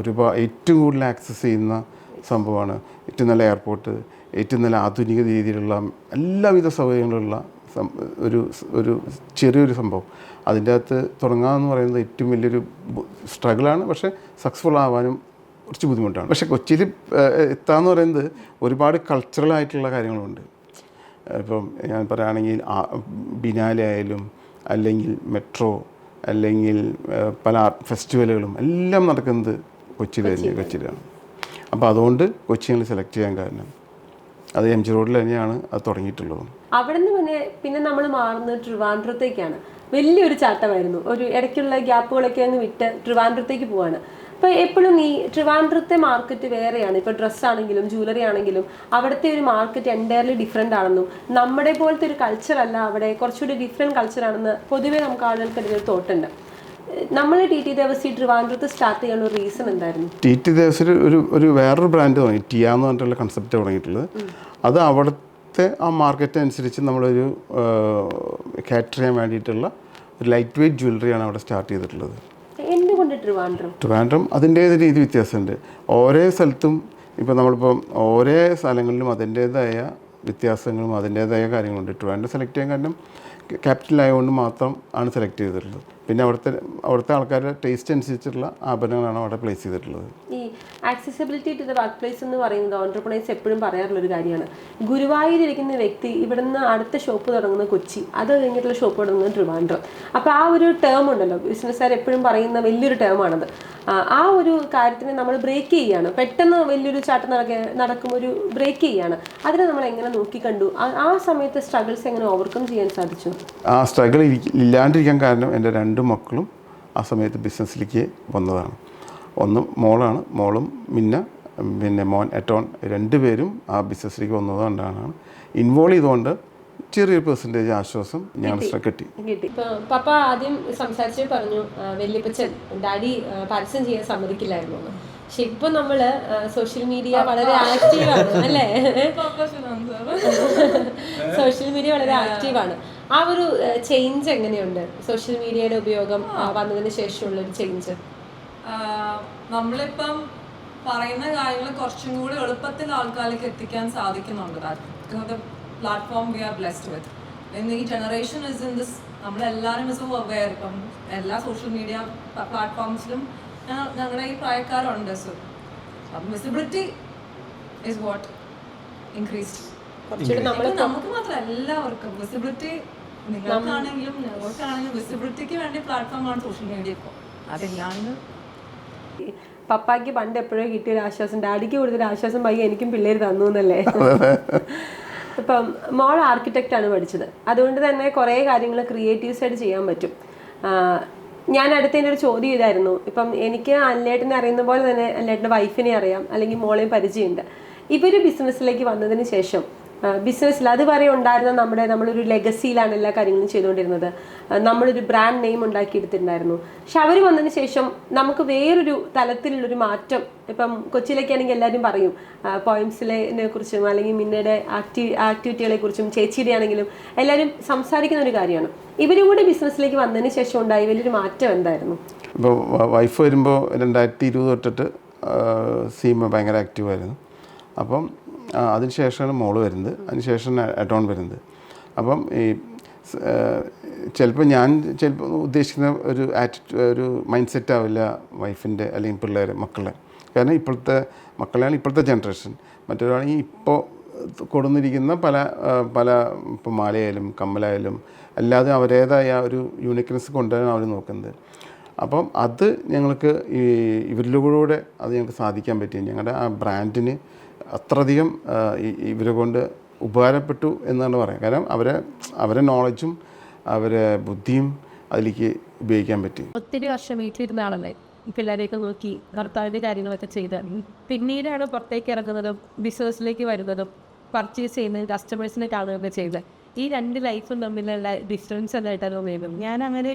ഏറ്റവും കൂടുതൽ ആക്സസ് ചെയ്യുന്ന സംഭവമാണ്. ഏറ്റവും നല്ല എയർപോർട്ട്, ഏറ്റവും നല്ല ആധുനിക രീതിയിലുള്ള എല്ലാവിധ സൗകര്യങ്ങളുള്ള ഒരു ചെറിയൊരു സംഭവം. അതിൻ്റെ അകത്ത് തുടങ്ങാമെന്ന് പറയുന്നത് ഏറ്റവും വലിയൊരു സ്ട്രഗിളാണ്. പക്ഷേ സക്സസ്ഫുൾ ആവാനും കുറച്ച് ബുദ്ധിമുട്ടാണ്. പക്ഷേ കൊച്ചിയിൽ എത്താന്ന് പറയുന്നത് ഒരുപാട് കൾച്ചറലായിട്ടുള്ള കാര്യങ്ങളുണ്ട്. ഇപ്പം ഞാൻ പറയുകയാണെങ്കിൽ ബിനാലെ ആയാലും അല്ലെങ്കിൽ മെട്രോ അല്ലെങ്കിൽ പല ആർട്ട് ഫെസ്റ്റിവലുകളും എല്ലാം നടക്കുന്നത് കൊച്ചിയിലാണ്. അപ്പോൾ അതുകൊണ്ട് കൊച്ചി ഞങ്ങൾ സെലക്ട് ചെയ്യാൻ കാരണം അത് MG റോഡിൽ തന്നെയാണ് അത് തുടങ്ങിയിട്ടുള്ളത്. അവിടെ നിന്ന് പിന്നെ നമ്മൾ മാറുന്നത് ട്രിവാൻഡ്രത്തേക്കാണ്. വലിയൊരു ചാട്ടമായിരുന്നു. ഒരു ഇടയ്ക്കുള്ള ഗ്യാപ്പുകളൊക്കെ അങ്ങ് വിട്ട് ട്രിവാൻഡ്രത്തേക്ക് പോവാണ്. അപ്പോൾ എപ്പോഴും ഈ ട്രിവാൻഡ്രത്തെ മാർക്കറ്റ് വേറെയാണ്. ഇപ്പോൾ ഡ്രസ്സാണെങ്കിലും ജ്വല്ലറി ആണെങ്കിലും അവിടുത്തെ ഒരു മാർക്കറ്റ് എൻറ്റയർലി ഡിഫറെൻ്റ് ആണെന്നും നമ്മുടെ പോലത്തെ ഒരു കൾച്ചറല്ല അവിടെ, കുറച്ചുകൂടി ഡിഫറെൻറ്റ് കൾച്ചറാണെന്ന് പൊതുവേ നമുക്ക് ആളുകൾക്കിടയിൽ ഒരു തോട്ടുണ്ട്. നമ്മൾ TT ദേവസി ട്രിവാൻഡ്രത്ത് സ്റ്റാർട്ട് ചെയ്യാനുള്ള റീസൺ എന്തായിരുന്നു? TT ദേവസി ഒരു വേറൊരു ബ്രാൻഡ് തുടങ്ങി, ടിയ എന്ന് പറഞ്ഞിട്ടുള്ള കൺസെപ്റ്റ് തുടങ്ങിയിട്ടുള്ളത്. അത് അവിടുത്തെ ആ മാർക്കറ്റ് അനുസരിച്ച് നമ്മളൊരു കാറ്റർ ചെയ്യാൻ വേണ്ടിയിട്ടുള്ള ഒരു ലൈറ്റ് വെയ്റ്റ് ജ്വല്ലറിയാണ് അവിടെ സ്റ്റാർട്ട് ചെയ്തിട്ടുള്ളത്. എന്തുകൊണ്ട് ട്രിവാൻഡ്രം? അതിൻ്റേത് രീതി വ്യത്യാസമുണ്ട്. ഓരോ സ്ഥലത്തും ഇപ്പോൾ നമ്മളിപ്പം ഓരോ സ്ഥലങ്ങളിലും അതിൻ്റേതായ വ്യത്യാസങ്ങളും അതിൻ്റേതായ കാര്യങ്ങളുണ്ട്. ട്രിവാൻഡ്രം സെലക്ട് ചെയ്യാൻ കാരണം ക്യാപിറ്റലായതുകൊണ്ട് മാത്രം ആണ് സെലക്ട് ചെയ്തിട്ടുള്ളത്. പിന്നെ അവിടുത്തെ ആൾക്കാരുടെ ടേസ്റ്റ് അനുസരിച്ചുള്ള ആഭരണങ്ങളാണ് അവിടെ പ്ലേസ് ചെയ്തിട്ടുള്ളത്. ഈ accessibility to the workplace എന്ന് പറയുന്നത് ഓൺട്രപ്രണേഴ്സ് എപ്പോഴും പറയാറുള്ളൊരു കാര്യമാണ്. ഗുരുവായൂരിരിക്കുന്ന വ്യക്തി ഇവിടുന്ന് അടുത്ത ഷോപ്പ് തുടങ്ങുന്ന കൊച്ചി, അത് കഴിഞ്ഞിട്ടുള്ള ഷോപ്പ് തുടങ്ങുന്നത് ട്രിവാൻഡ്രം. അപ്പോൾ ആ ഒരു ടേം ഉണ്ടല്ലോ, ബിസിനസ്സുകാർ എപ്പോഴും പറയുന്ന വലിയൊരു ടേമാണത്. ആ ഒരു കാര്യത്തിനെ നമ്മൾ ബ്രേക്ക് ചെയ്യുകയാണ്. പെട്ടെന്ന് വലിയൊരു ചാട്ടം നടക്കുമ്പോൾ ഒരു ബ്രേക്ക് ചെയ്യുകയാണ്. അതിനെ നമ്മൾ എങ്ങനെ നോക്കിക്കണ്ടു? ആ സമയത്ത് സ്ട്രഗിൾസ് എങ്ങനെ ഓവർകം ചെയ്യാൻ സാധിച്ചു? ആ സ്ട്രഗിൾ ഇല്ലാണ്ടിരിക്കാൻ കാരണം എൻ്റെ 2 മക്കളും ആ സമയത്ത് ബിസിനസ്സിലേക്ക് വന്നതാണ്. ഒന്ന് മോളാണ്, മോളും പിന്നെ മോൻ എട്ടോൺ, 2 പേരും ആ ബിസിനസ്സിലേക്ക് വന്നതുകൊണ്ടാണ് ഇൻവോൾവ് ചെയ്തുകൊണ്ട് ചെറിയൊരു പെർസെൻറ്റേജ് ആശ്വാസം ഞങ്ങൾ കിട്ടി. ഇപ്പോൾ പപ്പ ആദ്യം സംസാരിച്ച് പറഞ്ഞു വല്യപ്പച്ചൻ ഡാഡി പരസ്യം ചെയ്യാൻ സമ്മതിക്കില്ലായിരുന്നു എന്ന്. പക്ഷെ ഇപ്പൊ നമ്മള് സോഷ്യൽ മീഡിയ വളരെ ആക്റ്റീവാണ് അല്ലേ? സോഷ്യൽ മീഡിയ വളരെ ആക്റ്റീവാണ്. ആ ഒരു ചേഞ്ച് എങ്ങനെയുണ്ട് സോഷ്യൽ മീഡിയയുടെ ഉപയോഗം വന്നതിന് ശേഷമുള്ള ഒരു ചേഞ്ച്? നമ്മളിപ്പം പറയുന്ന കാര്യങ്ങൾ കുറച്ചും കൂടി എളുപ്പത്തിൽ ആൾക്കാർക്ക് എത്തിക്കാൻ സാധിക്കുന്നുണ്ട്. Platform we are blessed with. ഈ ജനറേഷൻ ഇസ് ഇൻ ദിസ്, നമ്മളെല്ലാവരും ഇസ് അവെയർ. ഇപ്പം എല്ലാ സോഷ്യൽ മീഡിയ പ്ലാറ്റ്ഫോംസിലും ഞങ്ങളുടെ ഈ പ്രായക്കാരുണ്ട്. So visibility is what increased. നമുക്ക് മാത്രം എല്ലാവർക്കും വിസിബിലിറ്റി, നിങ്ങൾക്കാണെങ്കിലും ഞങ്ങൾക്കാണെങ്കിലും വിസിബിലിറ്റിക്ക് വേണ്ടി പ്ലാറ്റ്ഫോമാണ് സോഷ്യൽ മീഡിയ. ഇപ്പോൾ അതില്ലാണ്ട് പപ്പായ്ക്ക് പണ്ട് എപ്പോഴും കിട്ടിയൊരു ആശ്വാസം, ഡാഡിക്ക് കൂടുതൽ ആശ്വാസം പയ്യെ എനിക്കും പിള്ളേർ തന്നു എന്നല്ലേ? ഇപ്പം മോൾ ആർക്കിടെക്റ്റ് ആണ് പഠിച്ചത്. അതുകൊണ്ട് തന്നെ കുറേ കാര്യങ്ങൾ ക്രിയേറ്റീവ്സ് ആയിട്ട് ചെയ്യാൻ പറ്റും. ഞാൻ അടുത്തതിൻ്റെ ഒരു ചോദ്യം ഇതായിരുന്നു, ഇപ്പം എനിക്ക് അല്ലേട്ടനെ അറിയുന്ന പോലെ തന്നെ അല്ലേട്ടൻ്റെ വൈഫിനെ അറിയാം, അല്ലെങ്കിൽ മോളെയും പരിചയമുണ്ട്. ഇവർ ബിസിനസ്സിലേക്ക് വന്നതിന് ശേഷം ബിസിനസ്സിൽ അതുവരെ ഉണ്ടായിരുന്ന നമ്മളൊരു ലെഗസിയിലാണ് എല്ലാ കാര്യങ്ങളും ചെയ്തുകൊണ്ടിരുന്നത്. നമ്മളൊരു ബ്രാൻഡ് നെയിം ഉണ്ടാക്കിയെടുത്തിട്ടുണ്ടായിരുന്നു. പക്ഷെ അവർ വന്നതിന് ശേഷം നമുക്ക് വേറൊരു തലത്തിലുള്ളൊരു മാറ്റം, ഇപ്പം കൊച്ചിയിലേക്കാണെങ്കിൽ എല്ലാവരും പറയും പോയിംസിനെ കുറിച്ചും അല്ലെങ്കിൽ മിന്നയുടെ ആക്ടിവിറ്റികളെ കുറിച്ചും ചേച്ചിയുടെ ആണെങ്കിലും എല്ലാവരും സംസാരിക്കുന്ന ഒരു കാര്യമാണ്. ഇവരും കൂടി ബിസിനസ്സിലേക്ക് വന്നതിന് ശേഷം ഉണ്ടായി വലിയൊരു മാറ്റം എന്തായിരുന്നു? ഇപ്പോൾ വൈഫ് വരുമ്പോൾ 2020 തൊട്ടിട്ട് സീമ ഭയങ്കര ആക്റ്റീവായിരുന്നു. അപ്പം അതിനുശേഷമാണ് മോള് വരുന്നത്, അതിനുശേഷം അഡോൺ വരുന്നത്. അപ്പം ഈ ചിലപ്പോൾ ഞാൻ ഉദ്ദേശിക്കുന്ന ഒരു മൈൻഡ് സെറ്റ് ആവില്ല വൈഫിൻ്റെ അല്ലെങ്കിൽ പിള്ളേർ മക്കളെ. കാരണം ഇപ്പോഴത്തെ മക്കളെയാണ് ഇപ്പോഴത്തെ ജനറേഷൻ. മറ്റൊരാണെങ്കിൽ ഇപ്പോൾ കൊടുന്നിരിക്കുന്ന പല ഇപ്പോൾ മാലയായാലും കമ്മലായാലും അല്ലാതെ അവരേതായ ഒരു യൂണിക്നെസ് കൊണ്ടുവരാൻ അവർ നോക്കുന്നത്. അപ്പം അത് ഞങ്ങൾക്ക് ഇവരിലൂടെ അത് ഞങ്ങൾക്ക് സാധിക്കാൻ പറ്റി. ഞങ്ങളുടെ ആ ബ്രാൻഡിന് അത്രയധികം ഇവരെ കൊണ്ട് ഉപകാരപ്പെട്ടു എന്നാണ് പറയാം. കാരണം അവരെ നോളജും അവരെ ബുദ്ധിയും അതിലേക്ക് ഉപയോഗിക്കാൻ പറ്റി. ഒത്തിരി വർഷം വീട്ടിലിരുന്ന ആളല്ലേ, പിള്ളേരെയൊക്കെ നോക്കി ഭർത്താവിൻ്റെ കാര്യങ്ങളൊക്കെ ചെയ്ത് പിന്നീടാണ് പുറത്തേക്ക് ഇറങ്ങുന്നതും ബിസിനസ്സിലേക്ക് വരുന്നതും പർച്ചേസ് ചെയ്യുന്നതും കസ്റ്റമേഴ്സിനെ കാണുകയൊക്കെ ചെയ്തത്. ഈ രണ്ട് ലൈഫും തമ്മിലുള്ള ഡിഫറൻസ് എന്തായിട്ടാണ് തോന്നിയത്? ഞാൻ അങ്ങനെ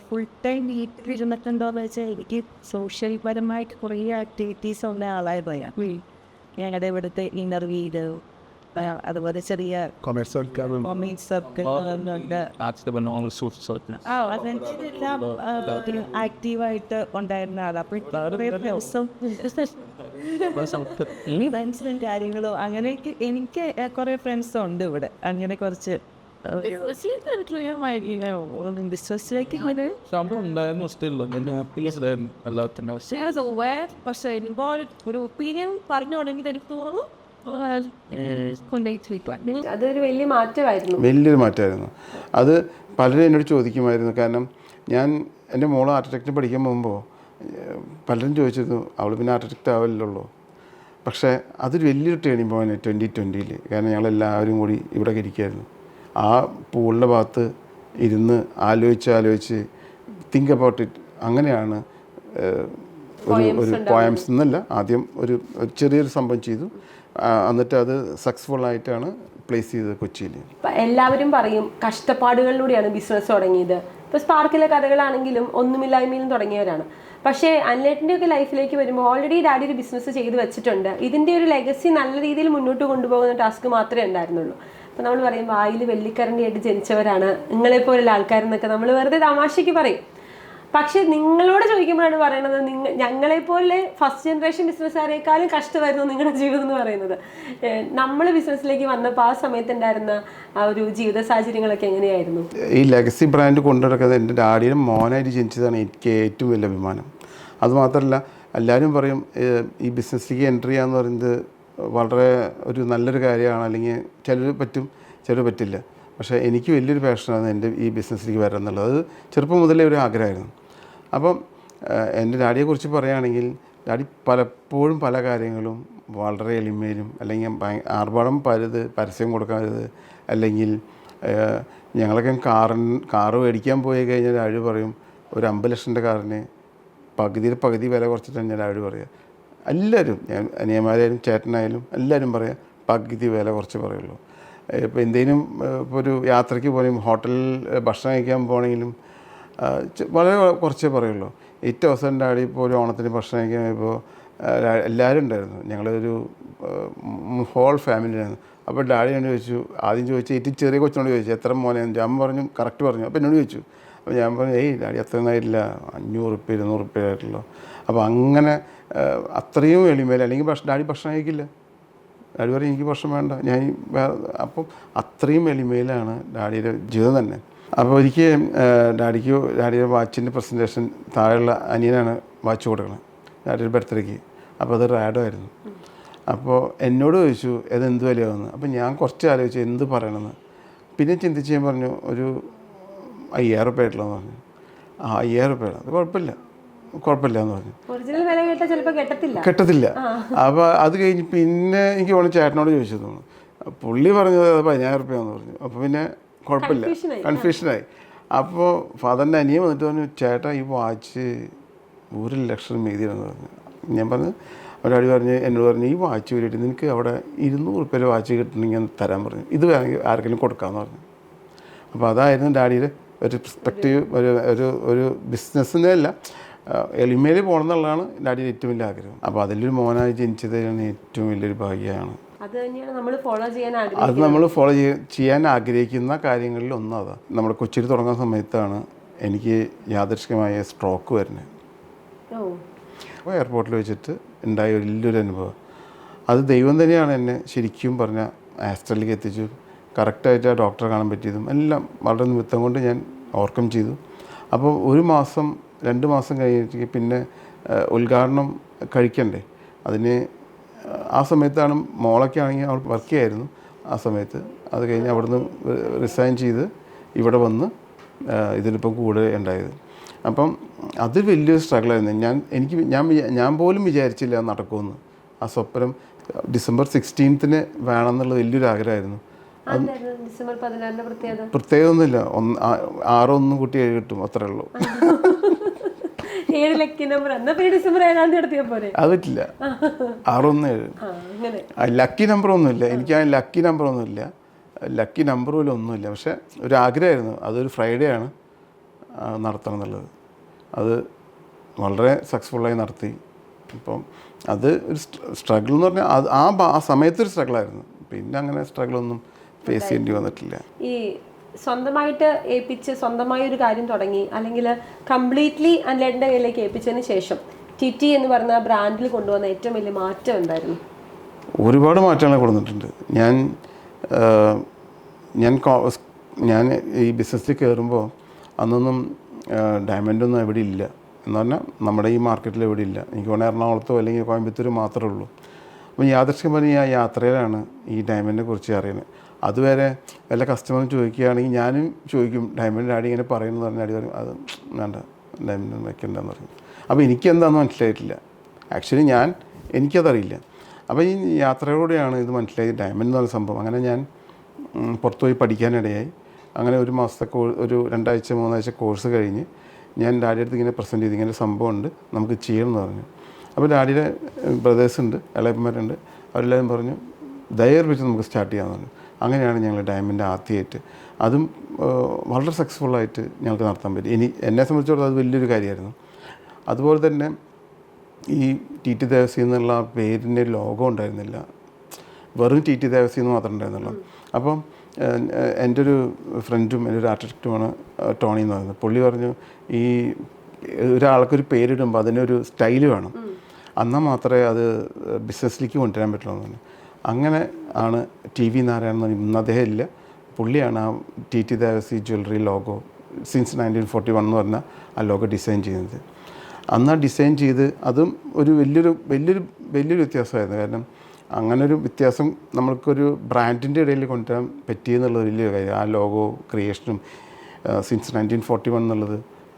ഫുൾ ടൈം വീട്ടിലിരുന്നിട്ടുണ്ടോയെന്ന് വെച്ചാൽ എനിക്ക് സോഷ്യൽ പരമായിട്ട് കുറേ ആക്ടിവിറ്റീസ് ഉള്ള ആളായിരുന്നു. ഞങ്ങളുടെ ഇവിടുത്തെ ഇന്നർ വീട്, അതുപോലെ ചെറിയ കൊമേഴ്സ് സർക്കിൾ എല്ലാം ആക്റ്റീവായിട്ട് ഉണ്ടായിരുന്ന ആളാണ്. ഫ്രണ്ട്സിനും കാര്യങ്ങളും അങ്ങനെയൊക്കെ എനിക്ക് കുറേ ഫ്രണ്ട്സും ഉണ്ട് ഇവിടെ. അങ്ങനെ കുറച്ച് ബിസിനസ്സിലേക്ക് പക്ഷേ ഒരു ഒപ്പീനിയൻ പറഞ്ഞു തുടങ്ങി തരുന്നു. അതൊരു വലിയ മാറ്റമായിരുന്നു, വലിയൊരു മാറ്റമായിരുന്നു. അത് പലരും എന്നോട് ചോദിക്കുമായിരുന്നു. കാരണം ഞാൻ എൻ്റെ മോള് ആർക്കിടെക്റ്റിന് പഠിക്കാൻ പോകുമ്പോൾ പലരും ചോദിച്ചിരുന്നു അവൾ പിന്നെ ആർക്കിടെക്റ്റ് ആവില്ലല്ലോ. പക്ഷേ അതൊരു വലിയൊരു ടേണിംഗ് പോയിന്റ് 2020. കാരണം ഞങ്ങളെല്ലാവരും കൂടി ഇവിടെ ഇരിക്കുകയായിരുന്നു. ആ പൂളിൻ്റെ ഭാഗത്ത് ഇരുന്ന് ആലോചിച്ച് തിങ്ക് അബൌട്ട് ഇറ്റ്. അങ്ങനെയാണ് ഒരു പോയംസ് എന്നല്ല, ആദ്യം ഒരു ചെറിയൊരു സംഭവം ചെയ്തു. എന്നിട്ട് അത് സക്സസ്ഫുൾ ആയിട്ടാണ് പ്ലേസ് ചെയ്തത് കൊച്ചിയിൽ. എല്ലാവരും പറയും കഷ്ടപ്പാടുകളിലൂടെയാണ് ബിസിനസ് തുടങ്ങിയത്. ഇപ്പോൾ സ്പാർക്കിലെ കഥകളാണെങ്കിലും ഒന്നുമില്ലായ്മയിലും തുടങ്ങിയവരാണ്. പക്ഷേ അനിലേട്ടൻ്റെ ഒക്കെ ലൈഫിലേക്ക് വരുമ്പോൾ ഓൾറെഡി ഡാഡി ഒരു ബിസിനസ് ചെയ്ത് വെച്ചിട്ടുണ്ട്. ഇതിൻ്റെ ഒരു ലെഗസി നല്ല രീതിയിൽ മുന്നോട്ട് കൊണ്ടുപോകുന്ന ടാസ്ക് മാത്രമേ ഉണ്ടായിരുന്നുള്ളൂ. അപ്പോൾ നമ്മൾ പറയും വായിൽ വെള്ളിക്കരണ്ടിയായിട്ട് ജനിച്ചവരാണ് നിങ്ങളെപ്പോലുള്ള ആൾക്കാരെന്നൊക്കെ നമ്മൾ വെറുതെ തമാശയ്ക്ക് പറയും. പക്ഷെ നിങ്ങളോട് ചോദിക്കുമ്പോഴാണ് പറയണത് ഞങ്ങളെപ്പോലെ ഫസ്റ്റ് ജനറേഷൻ ബിസിനസ്സുകാരേക്കാളും കഷ്ടമായിരുന്നു നിങ്ങളുടെ ജീവിതം എന്ന് പറയുന്നത്. നമ്മൾ ബിസിനസ്സിലേക്ക് വന്നപ്പോൾ ആ സമയത്തുണ്ടായിരുന്ന ആ ഒരു ജീവിത സാഹചര്യങ്ങളൊക്കെ എങ്ങനെയായിരുന്നു? ഈ ലെഗസി ബ്രാൻഡ് കൊണ്ടുനടക്കുന്നത് എൻ്റെ ഡാഡിയുടെ മോനായിട്ട് ജനിച്ചതാണ് എനിക്ക് ഏറ്റവും വലിയ അഭിമാനം. അതുമാത്രമല്ല എല്ലാവരും പറയും ഈ ബിസിനസ്സിലേക്ക് എൻട്രി ചെയ്യാന്ന് പറയുന്നത് വളരെ ഒരു നല്ലൊരു കാര്യമാണ്, അല്ലെങ്കിൽ ചിലർ പറ്റും ചിലർ പറ്റില്ല. പക്ഷേ എനിക്ക് വലിയൊരു പാഷനാണ് എൻ്റെ ഈ ബിസിനസ്സിലേക്ക് വരാൻ എന്നുള്ളത്. അത് ചെറുപ്പം മുതലേ ഒരു ആഗ്രഹമായിരുന്നു. അപ്പം എൻ്റെ ഡാഡിയെക്കുറിച്ച് പറയുകയാണെങ്കിൽ ഡാഡി പലപ്പോഴും പല കാര്യങ്ങളും വളരെ എളിമയിലും അല്ലെങ്കിൽ ആർഭാടം പരസ്യം കൊടുക്കരുത്, അല്ലെങ്കിൽ ഞങ്ങളൊക്കെ കാറ് മേടിക്കാൻ പോയി കഴിഞ്ഞാൽ ഡാഡി പറയും ഒരു 50 ലക്ഷത്തിൻ്റെ കാറിന് പകുതി വില കുറച്ചിട്ടാണ് ഞാൻ ഡാഡി പറയുക. എല്ലാവരും ഞാൻ അനിയന്മാരായാലും ചേട്ടനായാലും എല്ലാവരും പറയാം പകുതി വില കുറച്ച് പറയുള്ളൂ. ഇപ്പോൾ എന്തെങ്കിലും ഇപ്പോൾ ഒരു യാത്രയ്ക്ക് പോകണമെങ്കിലും ഹോട്ടലിൽ ഭക്ഷണം കഴിക്കാൻ പോകണമെങ്കിലും വളരെ കുറച്ചേ പറയുള്ളൂ. ഏറ്റവും അവസാനം ഡാഡി ഇപ്പോൾ ഒരു ഓണത്തിന് ഭക്ഷണം കഴിക്കാൻ പോയപ്പോൾ എല്ലാവരും ഉണ്ടായിരുന്നു, ഞങ്ങളൊരു ഹോൾ ഫാമിലിയായിരുന്നു. അപ്പോൾ ഡാഡി എന്നോട് ചോദിച്ചു, ആദ്യം ചോദിച്ചു ഏറ്റവും ചെറിയ കൊച്ചിനോട് ചോദിച്ചു എത്ര മോനെ, ഞാൻ പറഞ്ഞു കറക്റ്റ് പറഞ്ഞു. അപ്പോൾ എന്നോട് ചോദിച്ചു. അപ്പോൾ ഞാൻ പറഞ്ഞു ഡാഡി അത്രയൊന്നും ആയിട്ടില്ല, 500 രൂപ 200 രൂപ ആയിട്ടുള്ളൂ. അപ്പോൾ അങ്ങനെ അത്രയും എളിമയിൽ, അല്ലെങ്കിൽ ഡാഡി ഭക്ഷണം കഴിക്കില്ല. ഡാഡി പറയും എനിക്ക് ഭക്ഷണം വേണ്ട, ഞാൻ അപ്പം അത്രയും എളിമയിലാണ് ഡാഡിയുടെ ജീവിതം തന്നെ. അപ്പോൾ ഒരിക്കൽ ഡാഡിയുടെ വാച്ചിൻ്റെ പ്രസൻറ്റേഷൻ താഴെയുള്ള അനിയനാണ് വാച്ച് കൊടുക്കുന്നത് ഡാഡിയുടെ ബർത്ത്ഡേക്ക്. അപ്പോൾ അത് റാഡോ ആയിരുന്നു. അപ്പോൾ എന്നോട് ചോദിച്ചു അതെന്ത് വിലയാവുന്നു. അപ്പോൾ ഞാൻ കുറച്ച് ആലോചിച്ചു എന്ത് പറയണമെന്ന്. പിന്നെ ചിന്തിച്ച് ഞാൻ പറഞ്ഞു ഒരു 5000 രൂപ ആയിട്ടുള്ളതെന്ന് പറഞ്ഞു. 5000 രൂപ അത് കുഴപ്പമില്ല എന്ന് പറഞ്ഞു. കെട്ടത്തില്ല. അപ്പോൾ അത് കഴിഞ്ഞ് പിന്നെ എനിക്ക് തോന്നുന്നു ചേട്ടനോട് ചോദിച്ചു തോന്നുന്നു. പുള്ളി പറഞ്ഞത് 10000 രൂപയാണെന്ന് പറഞ്ഞു. അപ്പോൾ പിന്നെ കുഴപ്പമില്ല, കൺഫ്യൂഷനായി. അപ്പോൾ ഫാദറിൻ്റെ അനിയൻ വന്നിട്ട് പറഞ്ഞു ചേട്ടാ ഈ വാച്ച് 1 ലക്ഷം മീതിയാണെന്ന് പറഞ്ഞു. ഞാൻ പറഞ്ഞു ഒരാൾ എന്നോട് പറഞ്ഞു ഈ വാച്ച് വേണ്ടിയിട്ട് നിനക്ക് അവിടെ 200 രൂപ വാച്ച് കിട്ടണമെങ്കിൽ തരാൻ പറഞ്ഞു, ഇത് വേണമെങ്കിൽ ആർക്കെങ്കിലും കൊടുക്കാമെന്ന് പറഞ്ഞു. അപ്പോൾ അതായിരുന്നു ഡാഡിയുടെ ഒരു പെർസ്പെക്റ്റീവ്. ഒരു ബിസിനസ്സിൻ്റെ അല്ല, എളിമയിൽ പോകണം എന്നുള്ളതാണ് ഡാഡിയുടെ ഏറ്റവും വലിയ ആഗ്രഹം. അപ്പോൾ അതിലൊരു മോനായി ജനിച്ചതിന് ഏറ്റവും വലിയൊരു ഭാഗ്യമാണ്. അത് തന്നെയാണ് നമ്മൾ ഫോളോ ചെയ്യാൻ അത് നമ്മൾ ഫോളോ ചെയ്യാൻ ആഗ്രഹിക്കുന്ന കാര്യങ്ങളിൽ ഒന്നും അതാണ്. നമ്മുടെ കൊച്ചിയിൽ തുടങ്ങുന്ന സമയത്താണ് എനിക്ക് യാദൃശ്ചികമായ സ്ട്രോക്ക് വരുന്നത്. അപ്പോൾ എയർപോർട്ടിൽ വെച്ചിട്ട് ഉണ്ടായ വലിയൊരു അനുഭവം. അത് ദൈവം തന്നെയാണ് എന്നെ ശരിക്കും പറഞ്ഞാൽ ആസ്ട്രലിലേക്ക് എത്തിച്ചു. കറക്റ്റായിട്ട് ആ ഡോക്ടറെ കാണാൻ പറ്റിയതും എല്ലാം വളരെ നിമിത്തം കൊണ്ട് ഞാൻ ഓവർകം ചെയ്തു. അപ്പോൾ 1 മാസം 2 മാസം കഴിഞ്ഞിട്ട് പിന്നെ ഉദ്ഘാടനം കഴിക്കണ്ടേ, അതിന് ആ സമയത്താണ് മോളൊക്കെ ആണെങ്കിൽ അവൾ വർക്ക് ചെയ്യായിരുന്നു ആ സമയത്ത്. അത് കഴിഞ്ഞ് അവിടുന്ന് റിസൈൻ ചെയ്ത് ഇവിടെ വന്ന് ഇതിലിപ്പം കൂടെ ഉണ്ടായത്. അപ്പം അത് വലിയൊരു സ്ട്രഗിളായിരുന്നു. ഞാൻ പോലും വിചാരിച്ചില്ല അത് നടക്കുമെന്ന്. ആ സ്വപ്നം ഡിസംബർ 16 വേണമെന്നുള്ള വലിയൊരു ആഗ്രഹമായിരുന്നു. ഡിസംബർ 16 പ്രത്യേകത ഒന്നുമില്ല, 6 കൂട്ടി 7 കിട്ടും, അത്രേ ഉള്ളൂ. 7 ലക്കി നമ്പർ. ഡിസംബർ 7 നടത്തിയാൽ പോരെ? അത് പറ്റില്ല, 617. ലക്കി നമ്പർ ഒന്നുമില്ല, എനിക്ക് ആ ലക്കി നമ്പർ ഒന്നുമില്ല, ലക്കി നമ്പർ പോലും ഒന്നുമില്ല. പക്ഷേ ഒരു ആഗ്രഹമായിരുന്നു, അതൊരു ഫ്രൈഡേ ആണ് നടത്തണം എന്നുള്ളത്. അത് വളരെ സക്സസ്ഫുള്ളായി നടത്തി. അപ്പം അത് ഒരു സ്ട്രഗിൾ എന്ന് പറഞ്ഞാൽ അത് ആ സമയത്തൊരു സ്ട്രഗിളായിരുന്നു. പിന്നെ അങ്ങനെ സ്ട്രഗിളൊന്നും ഫേസ് ചെയ്യേണ്ടി വന്നിട്ടില്ല. ഈ സ്വന്തമായിട്ട് ഏൽപ്പിച്ച് സ്വന്തമായി ഒരു കാര്യം തുടങ്ങി, അല്ലെങ്കിൽ കംപ്ലീറ്റ്ലി അൻലേട്ടൻ്റെ കയ്യിലേക്ക് ഏൽപ്പിച്ചതിന് ശേഷം ടിറ്റി എന്ന് പറഞ്ഞ ബ്രാൻഡിൽ കൊണ്ടുവന്ന ഏറ്റവും വലിയ മാറ്റം എന്തായിരുന്നു? ഒരുപാട് മാറ്റങ്ങൾ കൊടുത്തിട്ടുണ്ട്. ഞാൻ ഈ ബിസിനസ്സിൽ കയറുമ്പോൾ അന്നൊന്നും ഡയമണ്ടൊന്നും എവിടെ ഇല്ല എന്ന് പറഞ്ഞാൽ നമ്മുടെ ഈ മാർക്കറ്റിൽ എവിടെ ഇല്ല. എനിക്ക് വേണമെങ്കിൽ എറണാകുളത്തോ അല്ലെങ്കിൽ കോയമ്പത്തൂർ മാത്രമേ ഉള്ളൂ. അപ്പോൾ യാദൃശ്ചികം പറഞ്ഞ ആ യാത്രയിലാണ് ഈ ഡയമണ്ടിനെ കുറിച്ച് അറിയുന്നത്. അതുവരെ വല്ല കസ്റ്റമറും ചോദിക്കുകയാണെങ്കിൽ ഞാനും ചോദിക്കും ഡയമണ്ട് ഡാഡി ഇങ്ങനെ പറയുന്നത് പറഞ്ഞാൽ ഡാഡി പറയും അത് വേണ്ട, ഡയമണ്ട് വയ്ക്കണ്ടെന്ന് പറയും. അപ്പോൾ എനിക്കെന്താണെന്ന് മനസ്സിലായിട്ടില്ല. ആക്ച്വലി എനിക്കതറിയില്ല. അപ്പോൾ ഈ യാത്രയോടെയാണ് ഇത് മനസ്സിലായി ഡയമണ്ട് എന്ന് പറഞ്ഞ സംഭവം. അങ്ങനെ ഞാൻ പുറത്തുപോയി പഠിക്കാനിടയായി. അങ്ങനെ 1 മാസത്തെ ഒരു 2 ആഴ്ച 3 ആഴ്ച കോഴ്സ് കഴിഞ്ഞ് ഞാൻ ഡാഡിയുടെ അടുത്ത് ഇങ്ങനെ പ്രസൻറ്റ് ചെയ്ത് ഇങ്ങനെ സംഭവമുണ്ട്, നമുക്ക് ചെയ്യണമെന്ന് പറഞ്ഞു. അപ്പോൾ ഡാഡിയുടെ ബ്രദേഴ്സുണ്ട്, ഇളയപ്പന്മാരുണ്ട്, അവരെല്ലാവരും പറഞ്ഞു ധൈര്യം നമുക്ക് സ്റ്റാർട്ട് ചെയ്യാമെന്ന് പറഞ്ഞു. അങ്ങനെയാണ് ഞങ്ങൾ ഡയമണ്ട് ആദ്യമായിട്ട്, അതും വളരെ സക്സസ്ഫുള്ളായിട്ട് ഞങ്ങൾക്ക് നടത്താൻ പറ്റി. എന്നെ സംബന്ധിച്ചിടത്തോളം അത് വലിയൊരു കാര്യമായിരുന്നു. അതുപോലെ തന്നെ ഈ ടി ടി ദേവസി എന്നുള്ള പേരിൻ്റെ ലോഗോ ഉണ്ടായിരുന്നില്ല, വെറും ടി ടി ദേവസി എന്ന് മാത്രമേ ഉണ്ടായിരുന്നുള്ളൂ. അപ്പം എൻ്റെ ഒരു ഫ്രണ്ടും എൻ്റെ ഒരു ആർട്ടിസ്റ്റുമാണ് ടോണി എന്ന് പറയുന്നത്. പുള്ളി പറഞ്ഞു ഈ ഒരാൾക്കൊരു പേരിടുമ്പോൾ അതിനൊരു സ്റ്റൈല് വേണം, എന്നാൽ മാത്രമേ അത് ബിസിനസ്സിലേക്ക് കൊണ്ടുവരാൻ പറ്റുള്ളൂ എന്ന് പറഞ്ഞു. അങ്ങനെ ആണ് ടി വി നാരായണൻ എന്ന് പറഞ്ഞാൽ ഇന്ന് അദ്ദേഹം ഇല്ല, പുള്ളിയാണ് ആ T T Devassy jewellery logo since 1941 എന്ന് പറഞ്ഞാൽ ആ ലോഗോ ഡിസൈൻ ചെയ്യുന്നത്. അന്ന് ആ ഡിസൈൻ ചെയ്ത് അതും ഒരു വലിയൊരു വ്യത്യാസമായിരുന്നു. കാരണം അങ്ങനൊരു വ്യത്യാസം നമ്മൾക്കൊരു ബ്രാൻഡിൻ്റെ ഇടയിൽ കൊണ്ടുവരാൻ പറ്റിയെന്നുള്ളത് വലിയൊരു കാര്യം. ആ ലോഗോ ക്രിയേഷനും സിൻസ് 1941 എന്നുള്ളത്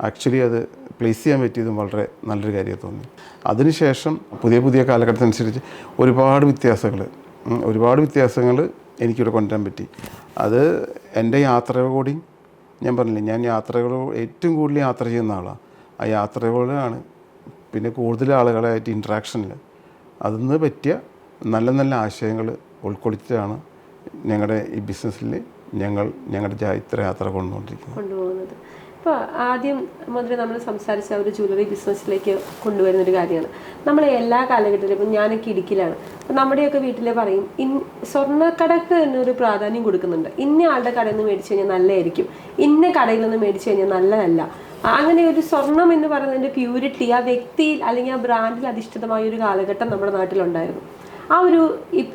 ആക്ച്വലി അത് പ്ലേസ് ചെയ്യാൻ പറ്റിയതും വളരെ നല്ലൊരു കാര്യമായി തോന്നി. അതിനുശേഷം പുതിയ കാലഘട്ടത്തിനനുസരിച്ച് ഒരുപാട് വ്യത്യാസങ്ങൾ എനിക്കിവിടെ കൊണ്ടുവരാൻ പറ്റി. അത് എൻ്റെ യാത്രയോടുകൂടി ഞാൻ പറഞ്ഞില്ലേ, ഞാൻ ഏറ്റവും കൂടുതൽ യാത്ര ചെയ്യുന്ന ആളാണ്. ആ യാത്രകളാണ് പിന്നെ കൂടുതൽ ആളുകളായിട്ട് ഇൻട്രാക്ഷനിൽ അതിന്ന് പറ്റിയ നല്ല ആശയങ്ങൾ ഉൾക്കൊള്ളിച്ചാണ് ഞങ്ങളുടെ ഈ ബിസിനസ്സിൽ ഞങ്ങളുടെ യാത്ര കൊണ്ടുപോകുന്നത്. ഇപ്പോൾ ആദ്യം മുതൽ നമ്മൾ സംസാരിച്ച ഒരു ജ്വല്ലറി ബിസിനസ്സിലേക്ക് കൊണ്ടുവരുന്നൊരു കാര്യമാണ്. നമ്മൾ എല്ലാ കാലഘട്ടത്തിലും ഇപ്പം ഞാനൊക്കെ ഇടുക്കിയിലാണ്, അപ്പം നമ്മുടെയൊക്കെ വീട്ടിൽ പറയും സ്വർണ്ണക്കടക്ക് എന്നൊരു പ്രാധാന്യം കൊടുക്കുന്നുണ്ട്. ഇന്ന ആളുടെ കടയിൽ നിന്ന് മേടിച്ചു കഴിഞ്ഞാൽ നല്ലതായിരിക്കും, ഇന്ന കടയിൽ നിന്ന് മേടിച്ചു കഴിഞ്ഞാൽ നല്ലതല്ല. അങ്ങനെ ഒരു സ്വർണം എന്ന് പറയുന്നതിൻ്റെ പ്യൂരിറ്റി ആ വ്യക്തിയിൽ അല്ലെങ്കിൽ ആ ബ്രാൻഡിൽ അധിഷ്ഠിതമായ ഒരു കാലഘട്ടം നമ്മുടെ നാട്ടിലുണ്ടായിരുന്നു.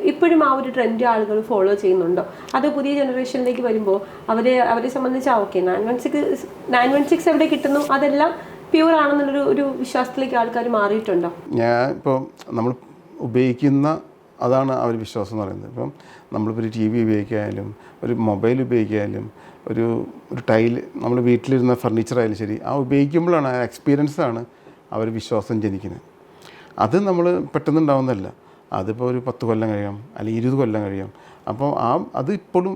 ഇപ്പോഴും ആ ഒരു ട്രെൻഡ് ആളുകൾ ഫോളോ ചെയ്യുന്നുണ്ടോ? അത് പുതിയ ജനറേഷനിലേക്ക് വരുമ്പോൾ അവരെ സംബന്ധിച്ച് ഓക്കെ 916 എവിടെ കിട്ടുന്നു അതെല്ലാം പ്യൂർ ആണെന്നുള്ളൊരു വിശ്വാസത്തിലേക്ക് ആൾക്കാർ മാറിയിട്ടുണ്ടോ? ഞാൻ ഇപ്പോൾ നമ്മൾ ഉപയോഗിക്കുന്ന അതാണ് ആ ഒരു വിശ്വാസം എന്ന് പറയുന്നത്. ഇപ്പം നമ്മളിപ്പോൾ ഒരു ടി വി ഉപയോഗിക്കാനും ഒരു മൊബൈൽ ഉപയോഗിക്കാനും ഒരു ടൈൽ നമ്മൾ വീട്ടിലിരുന്ന ഫർണിച്ചറായാലും ശരി, ആ ഉപയോഗിക്കുമ്പോഴാണ് ആ എക്സ്പീരിയൻസാണ് ആ ഒരു വിശ്വാസം ജനിക്കുന്നത്. അത് നമ്മൾ പെട്ടെന്നുണ്ടാവുന്നതല്ല. അതിപ്പോൾ ഒരു 10 കൊല്ലം കഴിയാം അല്ലെങ്കിൽ 20 കൊല്ലം കഴിയാം. അപ്പോൾ അത് ഇപ്പോഴും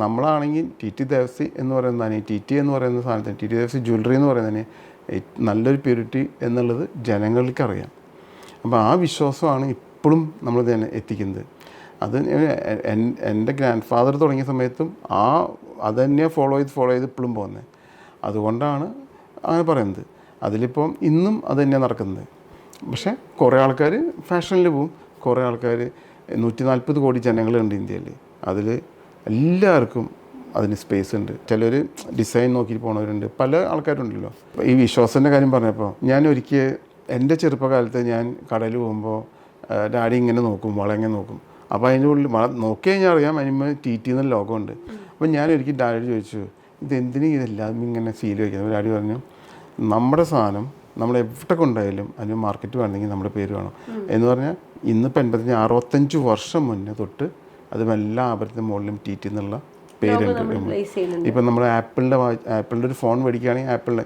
നമ്മളാണെങ്കിൽ ടി ടി ദേവസി എന്ന് പറയുന്നതാണ്, ടി ടി എന്ന് പറയുന്ന സാധനത്തിന് ടി ടി ദേവസി ജ്വല്ലറി എന്ന് പറയുന്നതിന് നല്ലൊരു പ്യൂരിറ്റി എന്നുള്ളത് ജനങ്ങൾക്കറിയാം. അപ്പോൾ ആ വിശ്വാസമാണ് ഇപ്പോഴും നമ്മൾ തന്നെ എത്തിക്കുന്നത്. അത് എൻ്റെ ഗ്രാൻഡ് ഫാദർ തുടങ്ങിയ സമയത്തും അത് തന്നെ ഫോളോ ചെയ്ത് ഇപ്പോഴും പോകുന്നത്. അതുകൊണ്ടാണ് അങ്ങനെ പറയുന്നത്. അതിലിപ്പം ഇന്നും അത് തന്നെയാണ് നടക്കുന്നത്. പക്ഷേ കുറേ ആൾക്കാർ ഫാഷനിൽ പോവും, കുറേ ആൾക്കാർ 140 കോടി ജനങ്ങളുണ്ട് ഇന്ത്യയിൽ. അതിൽ എല്ലാവർക്കും അതിന് സ്പേസ് ഉണ്ട്. ചിലർ ഡിസൈൻ നോക്കിയിട്ട് പോകുന്നവരുണ്ട്, പല ആൾക്കാരുണ്ടല്ലോ. ഈ വിശ്വാസത്തിൻ്റെ കാര്യം പറഞ്ഞപ്പോൾ ഞാൻ ഒരിക്കൽ എൻ്റെ ചെറുപ്പകാലത്ത് ഞാൻ കടയിൽ പോകുമ്പോൾ ഡാഡി ഇങ്ങനെ നോക്കും, വള ഇങ്ങനെ നോക്കും. അപ്പോൾ അതിൻ്റെ ഉള്ളിൽ നോക്കി കഴിഞ്ഞാൽ അറിയാം അതിന് TT എന്ന ലോഗമുണ്ട്. അപ്പോൾ ഞാൻ ഒരിക്കൽ ഡാഡി ചോദിച്ചു, ഇതെന്തിനും ഇതെല്ലാം ഇങ്ങനെ സീൽ വയ്ക്കുന്നത്? ഡാഡി പറഞ്ഞു, നമ്മുടെ സാധനം നമ്മൾ എവിടെ കൊണ്ടായാലും അതിന് മാർക്കറ്റ് വേണമെങ്കിൽ നമ്മുടെ പേര് വേണം എന്ന് പറഞ്ഞാൽ ഇന്നിപ്പോൾ 65 വർഷം മുന്നേ തൊട്ട് അത് എല്ലാ ആഭരണത്തിൻ്റെ മുകളിലും TT എന്നുള്ള പേരുണ്ട്. ഇപ്പം നമ്മൾ ആപ്പിളിൻ്റെ ഒരു ഫോൺ മേടിക്കുകയാണെങ്കിൽ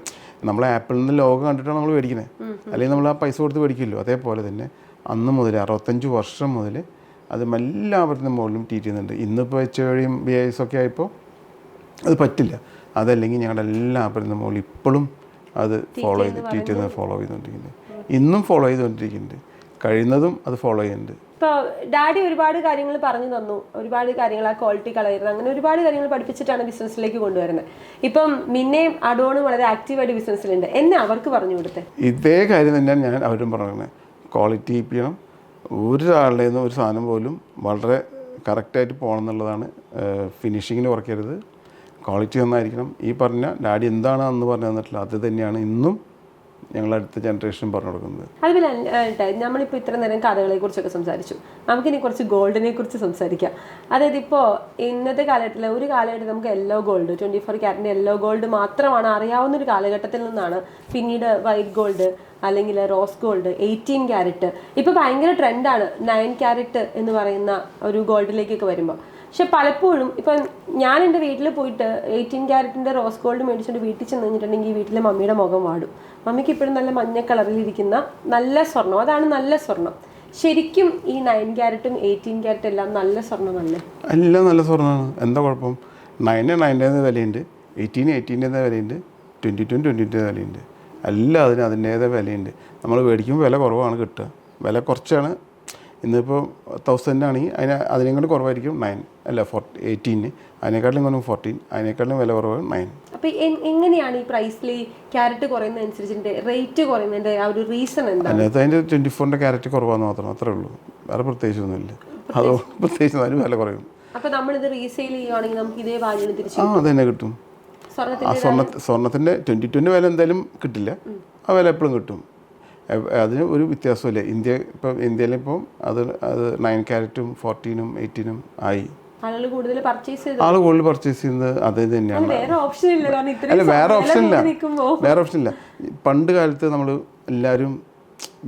നമ്മൾ ആപ്പിളിൻ്റെ ലോഗോ കണ്ടിട്ടാണ് നമ്മൾ മേടിക്കുന്നത്, അല്ലെങ്കിൽ നമ്മൾ ആ പൈസ കൊടുത്ത് മേടിക്കുമല്ലോ. അതേപോലെ തന്നെ അന്ന് മുതൽ 65 വർഷം മുതൽ അത് എല്ലാ ആഭരണത്തിൻ്റെ മുകളിലും TT എന്നുണ്ട്. ഇന്നിപ്പോൾ HODയും BIS ഒക്കെ ആയപ്പോൾ അത് പറ്റില്ല. അതല്ലെങ്കിൽ ഞങ്ങളുടെ എല്ലാ ആഭരണത്തിൻ്റെ മുകളിൽ ഇപ്പോഴും അത് ഫോളോ ചെയ്തുകൊണ്ടിരിക്കുന്നുണ്ട്. ഇന്നും ഫോളോ ചെയ്തുകൊണ്ടിരിക്കുന്നുണ്ട്, കഴിയുന്നതും അത് ഫോളോ ചെയ്യുന്നുണ്ട്. ഇപ്പോൾ ഡാഡി ഒരുപാട് കാര്യങ്ങൾ പറഞ്ഞു തന്നു, ഒരുപാട് കാര്യങ്ങൾ ആ ക്വാളിറ്റി കളയരുത്, അങ്ങനെ ഒരുപാട് കാര്യങ്ങൾ പഠിപ്പിച്ചിട്ടാണ് ബിസിനസ്സിലേക്ക് കൊണ്ടുവരുന്നത്. ഇപ്പം മിന്നയും അഡോണും വളരെ ആക്റ്റീവായിട്ട് ബിസിനസ്സിലുണ്ട്. എന്നെ അവർക്ക് പറഞ്ഞു കൊടുത്തേ ഇതേ കാര്യം തന്നെയാണ് ഞാൻ അവരും പറയുന്നത്. ക്വാളിറ്റി കീപ്പ് ചെയ്യണം, ഒരാളുടെ നിന്ന് ഒരു സാധനം പോലും വളരെ കറക്റ്റായിട്ട് പോകണം എന്നുള്ളതാണ്. ഫിനിഷിങ്ങിന് കുറയ്ക്കരുത്, ക്വാളിറ്റി ഒന്നായിരിക്കണം. ഈ പറഞ്ഞ ഡാഡി എന്താണ് അന്ന് പറഞ്ഞു തന്നിട്ടില്ല അത് തന്നെയാണ് ഇന്നും ഞങ്ങളടുത്ത ജനറേഷൻ പറഞ്ഞു കൊടുക്കുന്നത്. അതുപോലെ നമ്മളിപ്പോൾ ഇത്ര നേരം കഥകളെ കുറിച്ചൊക്കെ സംസാരിച്ചു, നമുക്കിനി കുറച്ച് ഗോൾഡിനെ കുറിച്ച് സംസാരിക്കാം. അതായത് ഇപ്പോൾ ഇന്നത്തെ കാലഘട്ടത്തിൽ ഒരു കാലഘട്ടത്തിൽ നമുക്ക് യെല്ലോ ഗോൾഡ് 24 ക്യാരറ്റിൻ്റെ യെല്ലോ ഗോൾഡ് മാത്രമാണ് അറിയാവുന്ന ഒരു കാലഘട്ടത്തിൽ നിന്നാണ് പിന്നീട് വൈറ്റ് ഗോൾഡ് അല്ലെങ്കിൽ റോസ് ഗോൾഡ് 18 ക്യാരറ്റ് ഇപ്പോൾ ഭയങ്കര ട്രെൻഡാണ് 9 ക്യാരറ്റ് എന്ന് പറയുന്ന ഒരു ഗോൾഡിലേക്കൊക്കെ വരുമ്പോൾ. പക്ഷെ പലപ്പോഴും ഇപ്പം ഞാൻ എൻ്റെ വീട്ടിൽ പോയിട്ട് 18 ക്യാരറ്റിൻ്റെ റോസ് ഗോൾഡ് മേടിച്ചുകൊണ്ട് വീട്ടിൽ ചെന്ന് കഴിഞ്ഞിട്ടുണ്ടെങ്കിൽ വീട്ടിലെ മമ്മിയുടെ മുഖം വാടും. മമ്മിക്ക് ഇപ്പോഴും നല്ല മഞ്ഞ കളറിലിരിക്കുന്ന നല്ല സ്വർണം, അതാണ് നല്ല സ്വർണം. ശരിക്കും ഈ 9 ക്യാരറ്റും 18 ക്യാരറ്റും എല്ലാം നല്ല സ്വർണ്ണമല്ലേ? എല്ലാം നല്ല സ്വർണ്ണമാണ്. എന്താ കുഴപ്പം? 9 വിലയുണ്ട്, 18 വിലയുണ്ട്, 22 വിലയുണ്ട്. എല്ലാം അതിൻ്റേതായ വിലയുണ്ട്. നമ്മൾ മേടിക്കുമ്പോൾ വില കുറവാണ് കിട്ടുക. വില കുറച്ചാണ്. ഇന്നിപ്പോൾ 1000 ആണെങ്കിൽ അതിനെ കൊണ്ട് കുറവായിരിക്കും 9 അല്ല 18, അതിനേക്കാട്ടിലും കുറവ് 14, അതിനേക്കാട്ടിലും വില കുറവ് 9. അപ്പോൾ എങ്ങനെയാണ് ഈ പ്രൈസിൽ ക്യാരറ്റ് കുറയുന്നതനുസരിച്ചിട്ട് റേറ്റ് കുറയുന്നതിൻ്റെ ആ ഒരു റീസൺ എന്താണ്? അതിനകത്ത് അതിൻ്റെ 24 ക്യാരറ്റ് കുറവാന്ന് മാത്രം, അത്രേ ഉള്ളൂ. വേറെ പ്രത്യേകിച്ചൊന്നുമില്ല. അതുകൊണ്ട് പ്രത്യേകിച്ച് അതിന് വില കുറയും. അപ്പോൾ നമ്മളിത് റീസെയിൽ ചെയ്യുകയാണെങ്കിൽ നമുക്ക് ഇതേ വാല്യൂന് തിരിച്ചു അത് തന്നെ കിട്ടും. സ്വർണ്ണത്തിൻ്റെ 22 വില എന്തായാലും കിട്ടില്ല, ആ വില എപ്പോഴും കിട്ടും. അതിന് ഒരു വ്യത്യാസമില്ല. ഇന്ത്യയിലിപ്പം അത് 9 ക്യാരറ്റും 14ഉം 18ഉം ആയി. ആളുകൾ കൂടുതൽ പർച്ചേസ് ചെയ്യുന്നത് അത് തന്നെയാണ്. അല്ല, വേറെ ഓപ്ഷൻ ഇല്ല. പണ്ട് കാലത്ത് നമ്മൾ എല്ലാവരും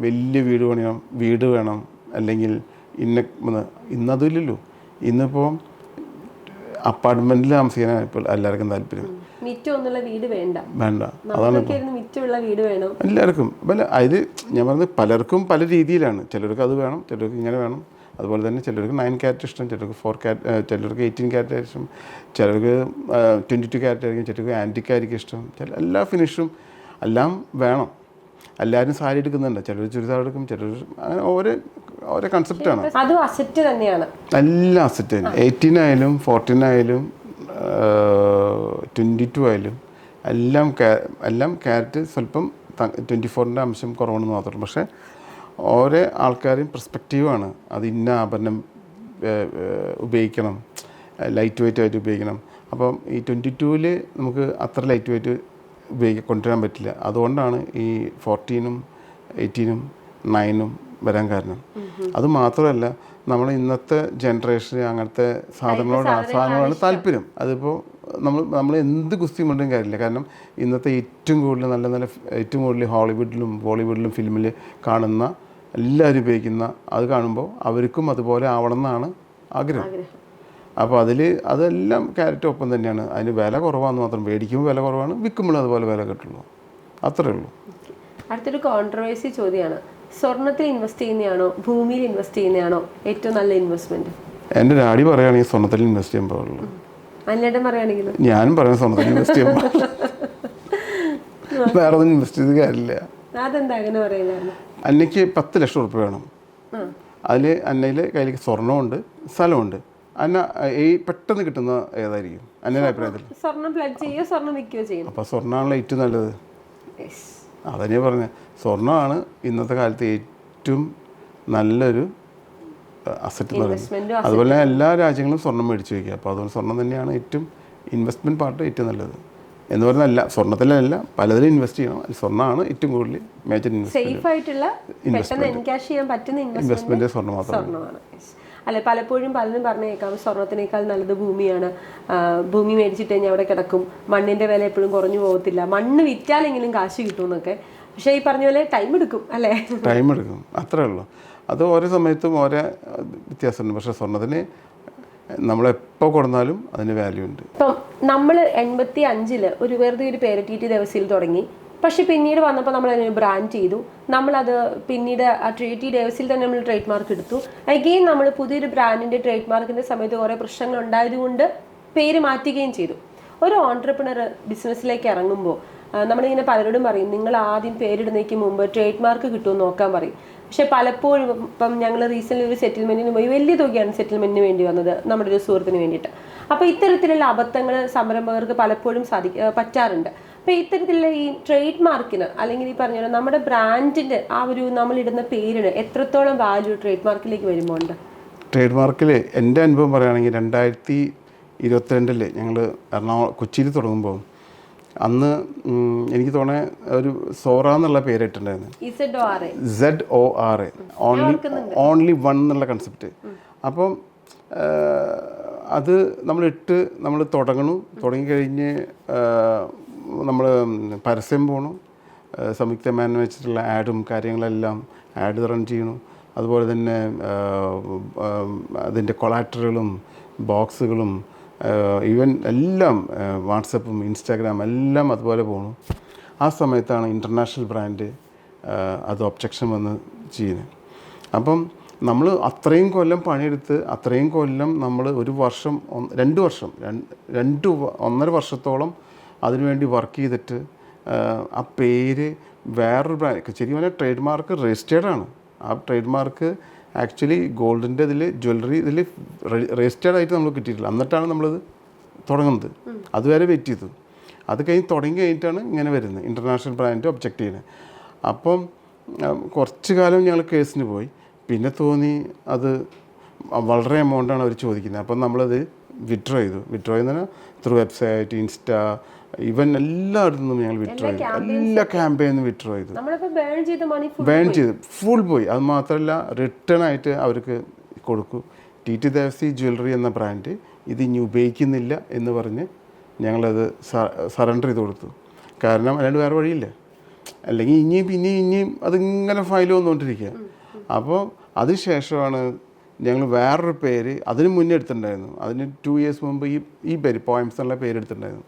വലിയ വീട് വേണം അല്ലെങ്കിൽ ഇന്നതില്ലല്ലോ. ഇന്നിപ്പോൾ അപ്പാർട്ട്മെൻറ്റിൽ താമസിക്കാനാണ് ഇപ്പോൾ എല്ലാവർക്കും താല്പര്യം. വേണ്ട. അതാണ് എല്ലാവർക്കും. അത് ഞാൻ പറഞ്ഞത് പലർക്കും പല രീതിയിലാണ്. ചിലർക്ക് അത് വേണം, ചിലർക്ക് ഇങ്ങനെ വേണം. അതുപോലെ തന്നെ ചിലർക്ക് 9 ക്യാരറ്റ് ഇഷ്ടം, ചിലർക്ക് 4 ക്യാരറ്റ്, ചിലർക്ക് 18 ക്യാരറ്റ് ഇഷ്ടം, ചിലർക്ക് 22 ക്യാരറ്റ് ആയിരിക്കും, ചിലർക്ക് ആൻറ്റിക്കായിരിക്കും ഇഷ്ടം. എല്ലാ ഫിനിഷും എല്ലാം വേണം. എല്ലാവരും സാരി എടുക്കുന്നുണ്ട്, ചിലർ ചുരിദാർ എടുക്കും, ചിലർ അങ്ങനെ ഓരോ കൺസെപ്റ്റാണ്. എല്ലാം അസറ്റ് തന്നെ. 18 ആയാലും 14 ആയാലും 22 ആയാലും എല്ലാം ക്യാരറ്റ് സ്വല്പം 24ൻ്റെ അംശം കുറവാണെന്ന് മാത്രം. പക്ഷേ ഓരോ ആൾക്കാരും പെർസ്പെക്റ്റീവാണ്. അത് ഇന്ന ആഭരണം ഉപയോഗിക്കണം, ലൈറ്റ് വെയിറ്റ് ആയിട്ട് ഉപയോഗിക്കണം. അപ്പം ഈ 22-ൽ നമുക്ക് അത്ര ലൈറ്റ് വെയിറ്റ് കൊണ്ടുവരാൻ പറ്റില്ല. അതുകൊണ്ടാണ് ഈ 14ഉം 18ഉം 9ഉം വരാൻ കാരണം. അത് മാത്രമല്ല, നമ്മൾ ഇന്നത്തെ ജനറേഷന് അങ്ങനത്തെ സാധനങ്ങളോടാണ് താല്പര്യം. അതിപ്പോൾ നമ്മൾ എന്ത് ഗുസ്തി കൊണ്ടും കാര്യമില്ല. കാരണം ഇന്നത്തെ ഏറ്റവും കൂടുതൽ ഹോളിവുഡിലും ബോളിവുഡിലും ഫിലിമിൽ കാണുന്ന എല്ലാവരും ഉപയോഗിക്കുന്ന അത് കാണുമ്പോൾ അവർക്കും അതുപോലെ ആവണം എന്നാണ് ആഗ്രഹം. അപ്പോൾ അതെല്ലാം ക്യാരറ്റ് ഒപ്പം തന്നെയാണ്. അതിന് വില കുറവാണെന്ന് മാത്രം. മേടിക്കുമ്പോൾ വില കുറവാണ്, വിൽക്കുമ്പോഴും അതുപോലെ വില കിട്ടുള്ളൂ, അത്രേ ഉള്ളൂ. അടുത്തൊരു കോൺട്രവേഴ്സി ചോദ്യമാണ്, സ്വർണ്ണത്തിൽ ഇൻവെസ്റ്റ് ചെയ്യുന്നതാണോ ഭൂമിയിൽ ഇൻവെസ്റ്റ് ചെയ്യുന്നതാണോ ഏറ്റവും നല്ല ഇൻവെസ്റ്റ്മെന്റ്? എൻ്റെ ഡാഡി പറയുകയാണെങ്കിൽ സ്വർണ്ണത്തിൽ ഇൻവെസ്റ്റ് ചെയ്യാൻ പാടുള്ളൂ. അല്ലേട്ടൻ പറയുകയാണെങ്കിലും ഞാനും പറയുന്നത് സ്വർണ്ണത്തിൽ ഇൻവെസ്റ്റ് ചെയ്യാൻ പാടില്ല, വേറെ ഒന്നും ഇൻവെസ്റ്റ് ചെയ്ത് കാര്യമില്ല. അതെന്താ അങ്ങനെ പറയുന്നത്? അന്നയ്ക്ക് 10 ലക്ഷം ഉറുപ്പ്യ വേണം. അതിൽ അന്നയിൽ കയ്യിലേക്ക് സ്വർണ്ണമുണ്ട്, സ്ഥലമുണ്ട്. അന്ന ഈ പെട്ടെന്ന് കിട്ടുന്ന ഏതായിരിക്കും അന്നയുടെ അഭിപ്രായത്തിൽ? സ്വർണം പ്ലഡ് ചെയ്യുകയോ സ്വർണം വിൽക്കുകയോ ചെയ്യുന്നു. അപ്പോൾ സ്വർണ്ണമാണല്ലോ ഏറ്റവും നല്ലത്. അതന്നെ പറഞ്ഞത്, സ്വർണ്ണമാണ് ഇന്നത്തെ കാലത്ത് ഏറ്റവും നല്ലൊരു അസറ്റ് എന്ന് പറയുന്നത്. അതുപോലെ എല്ലാ രാജ്യങ്ങളും സ്വർണ്ണം മേടിച്ച് വയ്ക്കുക. അപ്പോൾ അതുകൊണ്ട് സ്വർണ്ണം തന്നെയാണ് ഏറ്റവും ഇൻവെസ്റ്റ്മെൻറ്റ് പാർട്ട് ഏറ്റവും നല്ലത് എന്ന് പറഞ്ഞാൽ പലതിലും ഇൻവെസ്റ്റ് ചെയ്യണം. സ്വർണ്ണമാണ് ഏറ്റവും കൂടുതൽ മേജർ ഇൻവെസ്റ്റ്മെൻറ്റ് സ്വർണ്ണം മാത്രമാണ്. അല്ലെ, പലപ്പോഴും പലരും പറഞ്ഞേക്കാം സ്വർണത്തിനേക്കാൾ നല്ലത് ഭൂമിയാണ്, ഭൂമി മേടിച്ചിട്ട് കഴിഞ്ഞാൽ അവിടെ കിടക്കും, മണ്ണിന്റെ വില എപ്പോഴും കുറഞ്ഞു പോകത്തില്ല, മണ്ണ് വിറ്റാലെങ്കിലും കാശ് കിട്ടും എന്നൊക്കെ. പക്ഷേ ഈ പറഞ്ഞ പോലെ ടൈം എടുക്കും അല്ലേ? ടൈം എടുക്കും, അത്രേ ഉള്ളൂ. അത് ഓരോ സമയത്തും ഓരോ വ്യത്യാസമുണ്ട്. പക്ഷേ സ്വർണ്ണത്തിന് നമ്മളെപ്പോൾ കൊടുത്താലും അതിന് വാല്യൂ ഉണ്ട്. ഇപ്പം നമ്മൾ 85 ഒരു വെറുതെ ഒരു പേര് ടി ദേവസിയിൽ തുടങ്ങി. പക്ഷെ പിന്നീട് വന്നപ്പോൾ നമ്മൾ അതിനെ ബ്രാൻഡ് ചെയ്തു. നമ്മളത് പിന്നീട് ആ ടി ദേവസിയിൽ തന്നെ നമ്മൾ ട്രേഡ് മാർക്ക് എടുത്തു. അഗെയിൻ നമ്മൾ പുതിയൊരു ബ്രാൻഡിൻ്റെ ട്രേഡ് മാർക്കിൻ്റെ സമയത്ത് കുറേ പ്രശ്നങ്ങൾ ഉണ്ടായതുകൊണ്ട് പേര് മാറ്റുകയും ചെയ്തു. ഒരു ഓൺട്രപ്രണർ ബിസിനസ്സിലേക്ക് ഇറങ്ങുമ്പോൾ നമ്മളിങ്ങനെ പലരോടും പറയും, നിങ്ങൾ ആദ്യം പേരിടുന്നതിന് മുമ്പ് ട്രേഡ് മാർക്ക് കിട്ടുമെന്ന് നോക്കാൻ പറയും. പക്ഷെ പലപ്പോഴും ഇപ്പം ഞങ്ങൾ റീസെൻ്റ്ലി ഒരു സെറ്റിൽമെൻറ്റിന് പോയി, വലിയ തുകയാണ് സെറ്റിൽമെൻറ്റിന് വേണ്ടി വന്നത് നമ്മുടെ ഒരു സുഹൃത്തിന് വേണ്ടിയിട്ട്. അപ്പോൾ ഇത്തരത്തിലുള്ള അബദ്ധങ്ങൾ സംരംഭകർക്ക് പലപ്പോഴും പറ്റാറുണ്ട്. അപ്പോൾ ഇത്തരത്തിലുള്ള ഈ ട്രേഡ് മാർക്കിന് അല്ലെങ്കിൽ ഈ പറഞ്ഞ നമ്മുടെ ബ്രാൻഡിൻ്റെ ആ ഒരു നമ്മളിടുന്ന പേരിന് എത്രത്തോളം വാല്യൂ ട്രേഡ് മാർക്കിലേക്ക് വരുമ്പോൾ ഉണ്ട്? ട്രേഡ് മാർക്കിൽ എൻ്റെ അനുഭവം പറയുകയാണെങ്കിൽ 2022 ഞങ്ങൾ കൊച്ചിയിൽ തുടങ്ങുമ്പോൾ അന്ന് എനിക്ക് തോന്നുന്നത് ഒരു സോറ എന്നുള്ള പേരിട്ടുണ്ടായിരുന്നു. ZORA, ഓൺലി വൺ എന്നുള്ള കൺസെപ്റ്റ്. അപ്പം അത് നമ്മൾ തുടങ്ങിക്കഴിഞ്ഞ് നമ്മൾ പരസ്യം പോകണം, സംയുക്ത മാൻ വെച്ചിട്ടുള്ള ആഡും കാര്യങ്ങളെല്ലാം ആഡ് റൺ ചെയ്യണം. അതുപോലെ തന്നെ അതിൻ്റെ കൊളാറ്ററുകളും ബോക്സുകളും ഈവൻ എല്ലാം വാട്സപ്പും ഇൻസ്റ്റാഗ്രാം എല്ലാം അതുപോലെ പോകണം. ആ സമയത്താണ് ഇൻ്റർനാഷണൽ ബ്രാൻഡ് അത് ഒബ്ജക്ഷൻ വന്ന് ചെയ്യുന്നത്. അപ്പം നമ്മൾ അത്രയും കൊല്ലം പണിയെടുത്ത് അത്രയും കൊല്ലം നമ്മൾ 1 വർഷം 2 വർഷം 1.5 വർഷത്തോളം അതിനുവേണ്ടി വർക്ക് ചെയ്തിട്ട് ആ പേര് വേറൊരു ബ്രാൻഡ് ശരി പറഞ്ഞാൽ ട്രേഡ് മാർക്ക് രജിസ്റ്റേർഡാണ്. ആ ട്രേഡ് മാർക്ക് ആക്ച്വലി ഗോൾഡിൻ്റെ ജ്വല്ലറി രജിസ്റ്റേർഡ് ആയിട്ട് നമ്മൾ കിട്ടിയിട്ടില്ല. എന്നിട്ടാണ് നമ്മളത് തുടങ്ങുന്നത്. അതുവരെ വെയിറ്റ് ചെയ്തു. അത് തുടങ്ങി കഴിഞ്ഞിട്ടാണ് ഇങ്ങനെ വരുന്നത്, ഇൻ്റർനാഷണൽ ബ്രാൻഡ് ഒബ്ജക്റ്റ് ചെയ്യുന്നത്. അപ്പം കുറച്ച് കാലം ഞങ്ങൾ കേസിന് പോയി. പിന്നെ തോന്നി അത് വളരെ എമൗണ്ടാണ് അവർ ചോദിക്കുന്നത്. അപ്പം നമ്മളത് വിഡ്രോ ചെയ്തു ചെയ്യുന്നതിന് ത്രൂ വെബ്സൈറ്റ്, ഇൻസ്റ്റാ, ഈവൻ എല്ലായിടത്തു നിന്നും ഞങ്ങൾ വിഡ്രോ ചെയ്തു. എല്ലാ ക്യാമ്പയിനും വിഡ്രോ ചെയ്തു. ബേൺ ചെയ്തു, ഫുൾ പോയി. അത് മാത്രമല്ല റിട്ടേൺ ആയിട്ട് അവർക്ക് കൊടുക്കും. ടി ദേവസി ജ്വല്ലറി എന്ന ബ്രാൻഡ് ഇത് ഇനി ഉപയോഗിക്കുന്നില്ല എന്ന് പറഞ്ഞ് ഞങ്ങളത് സറണ്ടർ ചെയ്ത് കൊടുത്തു. കാരണം അല്ലാണ്ട് വേറെ വഴിയില്ല. അല്ലെങ്കിൽ ഇനിയും അതിങ്ങനെ ഫയൽ വന്നുകൊണ്ടിരിക്കുക. അപ്പോൾ അതിനുശേഷമാണ് ഞങ്ങൾ വേറൊരു പേര് അതിന് മുന്നേ എടുത്തിട്ടുണ്ടായിരുന്നു. അതിന് 2 years മുമ്പ് ഈ പേര് പോയംസ് എന്നുള്ള പേരെടുത്തിട്ടുണ്ടായിരുന്നു.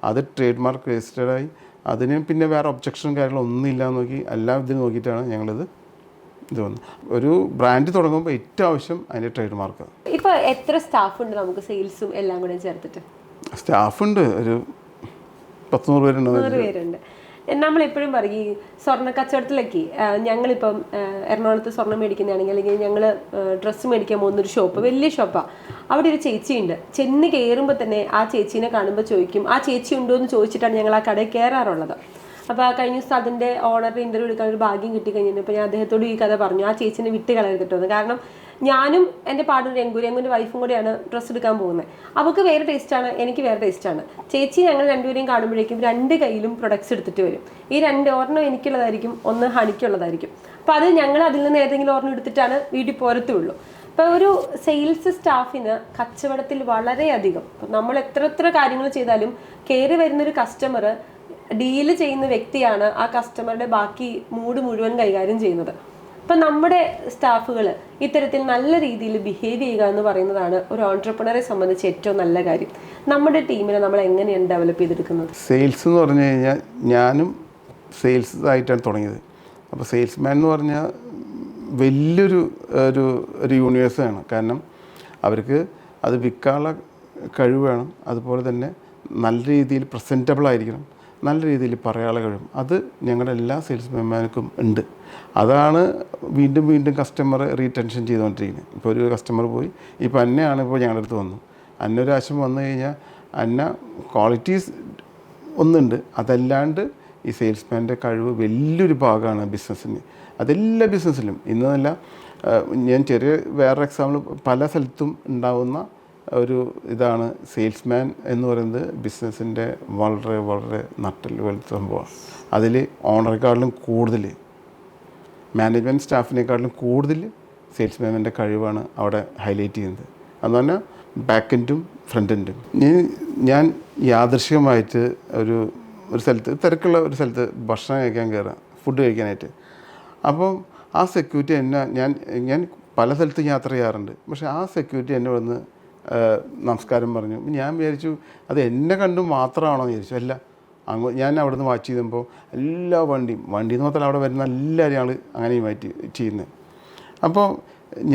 അത് ട്രേഡ് മാർക്ക് രജിസ്റ്റേർഡായി. അതിന് പിന്നെ വേറെ ഒബ്ജക്ഷനും കാര്യങ്ങളൊന്നും ഇല്ല നോക്കി എല്ലാ ഇതിനും നോക്കിയിട്ടാണ് ഞങ്ങളിത് വന്നത്. ഒരു ബ്രാൻഡ് തുടങ്ങുമ്പോൾ ഏറ്റവും ആവശ്യം അതിൻ്റെ ട്രേഡ് മാർക്ക്. ഇപ്പോൾ എത്ര സ്റ്റാഫ് ഉണ്ട് നമുക്ക് സെയിൽസും എല്ലാം കൂടെ ചേർത്തിട്ട്? സ്റ്റാഫുണ്ട്, ഒരു 100-100 പേരുണ്ട്. നമ്മളെപ്പോഴും പറയും ഈ സ്വർണ്ണ കച്ചവടത്തിലേക്ക് ഞങ്ങളിപ്പം എറണാകുളത്ത് സ്വർണ്ണം മേടിക്കുന്നതാണെങ്കിൽ അല്ലെങ്കിൽ ഞങ്ങൾ ഡ്രസ്സ് മേടിക്കാൻ പോകുന്നൊരു ഷോപ്പ്, വലിയ ഷോപ്പാണ്. അവിടെ ഒരു ചേച്ചിയുണ്ട്. ചെന്ന് കയറുമ്പോൾ തന്നെ ആ ചേച്ചീനെ കാണുമ്പോൾ ചോദിക്കും, ആ ചേച്ചി ഉണ്ടോ എന്ന് ചോദിച്ചിട്ടാണ് ഞങ്ങൾ ആ കടയിൽ കയറാറുള്ളത്. അപ്പോൾ ആ കഴിഞ്ഞ ദിവസം അതിൻ്റെ ഓണറിന് ഇൻ്റർവ്യൂ എടുക്കാൻ ഒരു ഭാഗ്യം കിട്ടിക്കഴിഞ്ഞപ്പോൾ ഞാൻ അദ്ദേഹത്തോട് ഈ കഥ പറഞ്ഞു, ആ ചേച്ചിനെ വിട്ട് കളയരുതിട്ടോന്ന്. കാരണം ഞാനും എൻ്റെ പാടും രംഗുൻ്റെ വൈഫും കൂടെയാണ് ഡ്രസ്സ് എടുക്കാൻ പോകുന്നത്. അവൾക്ക് വേറെ ടേസ്റ്റാണ്, എനിക്ക് വേറെ ടേസ്റ്റാണ്. ചേച്ചി ഞങ്ങൾ രണ്ടുപേരെയും കാണുമ്പോഴേക്കും 2 കയ്യിലും പ്രൊഡക്ട്സ് എടുത്തിട്ട് വരും. ഈ ഒരെണ്ണം എനിക്കുള്ളതായിരിക്കും, ഒന്ന് ഹണിക്കുള്ളതായിരിക്കും. അപ്പോൾ അത് ഞങ്ങൾ അതിൽ നിന്ന് ഏതെങ്കിലും ഒരെണ്ണം എടുത്തിട്ടാണ് വീട്ടിൽ പോരത്തുള്ളൂ. ഇപ്പോൾ ഒരു സെയിൽസ് സ്റ്റാഫിന് കച്ചവടത്തിൽ വളരെയധികം, നമ്മൾ എത്ര കാര്യങ്ങൾ ചെയ്താലും കയറി വരുന്നൊരു കസ്റ്റമർ ഡീല് ചെയ്യുന്ന വ്യക്തിയാണ് ആ കസ്റ്റമറുടെ ബാക്കി മൂഡ് മുഴുവൻ കൈകാര്യം ചെയ്യുന്നത്. അപ്പം നമ്മുടെ സ്റ്റാഫുകൾ ഇത്തരത്തിൽ നല്ല രീതിയിൽ ബിഹേവ് ചെയ്യുക എന്ന് പറയുന്നതാണ് ഒരു ഓൺട്രപ്രണറെ സംബന്ധിച്ച് ഏറ്റവും നല്ല കാര്യം. നമ്മുടെ ടീമിനെ നമ്മൾ എങ്ങനെയാണ് ഡെവലപ്പ് ചെയ്തെടുക്കുന്നത്? സെയിൽസ് എന്ന് പറഞ്ഞു കഴിഞ്ഞാൽ ഞാനും സെയിൽസ് ആയിട്ടാണ് തുടങ്ങിയത്. അപ്പോൾ സെയിൽസ്മാൻ എന്ന് പറഞ്ഞാൽ വലിയൊരു ഒരു യൂണിവേഴ്സാണ്. കാരണം അവർക്ക് അത് വിൽക്കാനുള്ള കഴിവ് വേണം. അതുപോലെ തന്നെ നല്ല രീതിയിൽ പ്രസൻറ്റബിൾ ആയിരിക്കണം, നല്ല രീതിയിൽ പറയാനുള്ള കഴിവും അത് ഞങ്ങളുടെ എല്ലാ സെയിൽസ്മാൻമാർക്കും ഉണ്ട്. അതാണ് വീണ്ടും വീണ്ടും കസ്റ്റമർ റീടെൻഷൻ ചെയ്തുകൊണ്ടിരിക്കുന്നത്. ഇപ്പോൾ ഒരു കസ്റ്റമർ പോയി, ഇപ്പോൾ അന്നയാണ് ഇപ്പോൾ ഞങ്ങളുടെ അടുത്ത് വന്നു, അന്ന ഒരു ആവശ്യം വന്നു കഴിഞ്ഞാൽ അന്ന ക്വാളിറ്റീസ് ഒന്നുണ്ട്, അതല്ലാണ്ട് ഈ സെയിൽസ്മാൻ്റെ കഴിവ് വലിയൊരു ഭാഗമാണ് ബിസിനസ്സിന്. അതെല്ലാ ബിസിനസ്സിലും ഇന്നല്ല, ഞാൻ വേറൊരു എക്സാമ്പിൾ പല സ്ഥലത്തും ഉണ്ടാവുന്ന ഒരു ഇതാണ് സെയിൽസ്മാൻ എന്ന് പറയുന്നത് ബിസിനസ്സിൻ്റെ വളരെ വളരെ നട്ടൽ പോലത്തെ സംഭവമാണ്. അതിൽ ഓണറെക്കാട്ടിലും കൂടുതൽ മാനേജ്മെൻറ്റ് സ്റ്റാഫിനേക്കാട്ടിലും കൂടുതൽ സെയിൽസ്മാൻ്റെ കഴിവാണ് അവിടെ ഹൈലൈറ്റ് ചെയ്യുന്നത്. എന്ന് പറഞ്ഞാൽ ബാക്ക് എൻഡും ഫ്രണ്ട് എൻഡും. ഞാൻ യാദൃശ്ചികമായിട്ട് ഒരു സ്ഥലത്ത് തിരക്കുള്ള ഒരു സ്ഥലത്ത് ഭക്ഷണം കഴിക്കാൻ കയറാം, ഫുഡ് കഴിക്കാനായിട്ട്. അപ്പം ആ സെക്യൂരിറ്റി ഞാൻ പല സ്ഥലത്തും യാത്ര ചെയ്യാറുണ്ട്, പക്ഷേ ആ സെക്യൂരിറ്റി എന്നെ വന്ന് നമസ്കാരം പറഞ്ഞു. ഞാൻ വിചാരിച്ചു അത് എന്നെ കണ്ടു മാത്രമാണോ എന്ന് വിചാരിച്ചു. അല്ല, ഞാൻ അവിടെ നിന്ന് വാച്ച് ചെയ്തപ്പോൾ എല്ലാ വണ്ടിയിൽ നിന്ന് മാത്രമല്ല അവിടെ വരുന്ന എല്ലാവരും ആൾ അങ്ങനെ ഇൻവൈറ്റ് ചെയ്യുന്നത്. അപ്പോൾ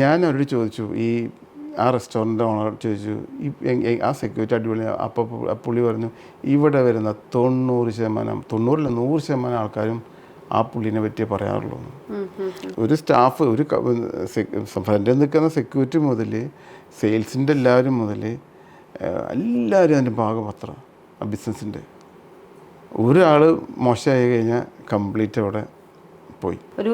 ഞാൻ അവരോട് ചോദിച്ചു, ആ റെസ്റ്റോറൻറ്റ് ഓണർ ചോദിച്ചു, ആ സെക്യൂരിറ്റി അടിപൊളി. അപ്പോൾ പുള്ളി പറഞ്ഞു, ഇവിടെ വരുന്ന 100% ആൾക്കാരും ആ പുള്ളിനെ പറ്റിയേ പറയാറുള്ളൂ. ഒരു സ്റ്റാഫ്, ഒരു ഫ്രണ്ടിൽ നിൽക്കുന്ന സെക്യൂരിറ്റി മുതൽ സെയിൽസിൻ്റെ എല്ലാവരും മുതൽ എല്ലാവരും അതിൻ്റെ ഭാഗപത്രം ആ ബിസിനസ്സിൻ്റെ. ഒരാൾ മോശമായി കഴിഞ്ഞാൽ കംപ്ലീറ്റ് അവിടെ പോയി. ഒരു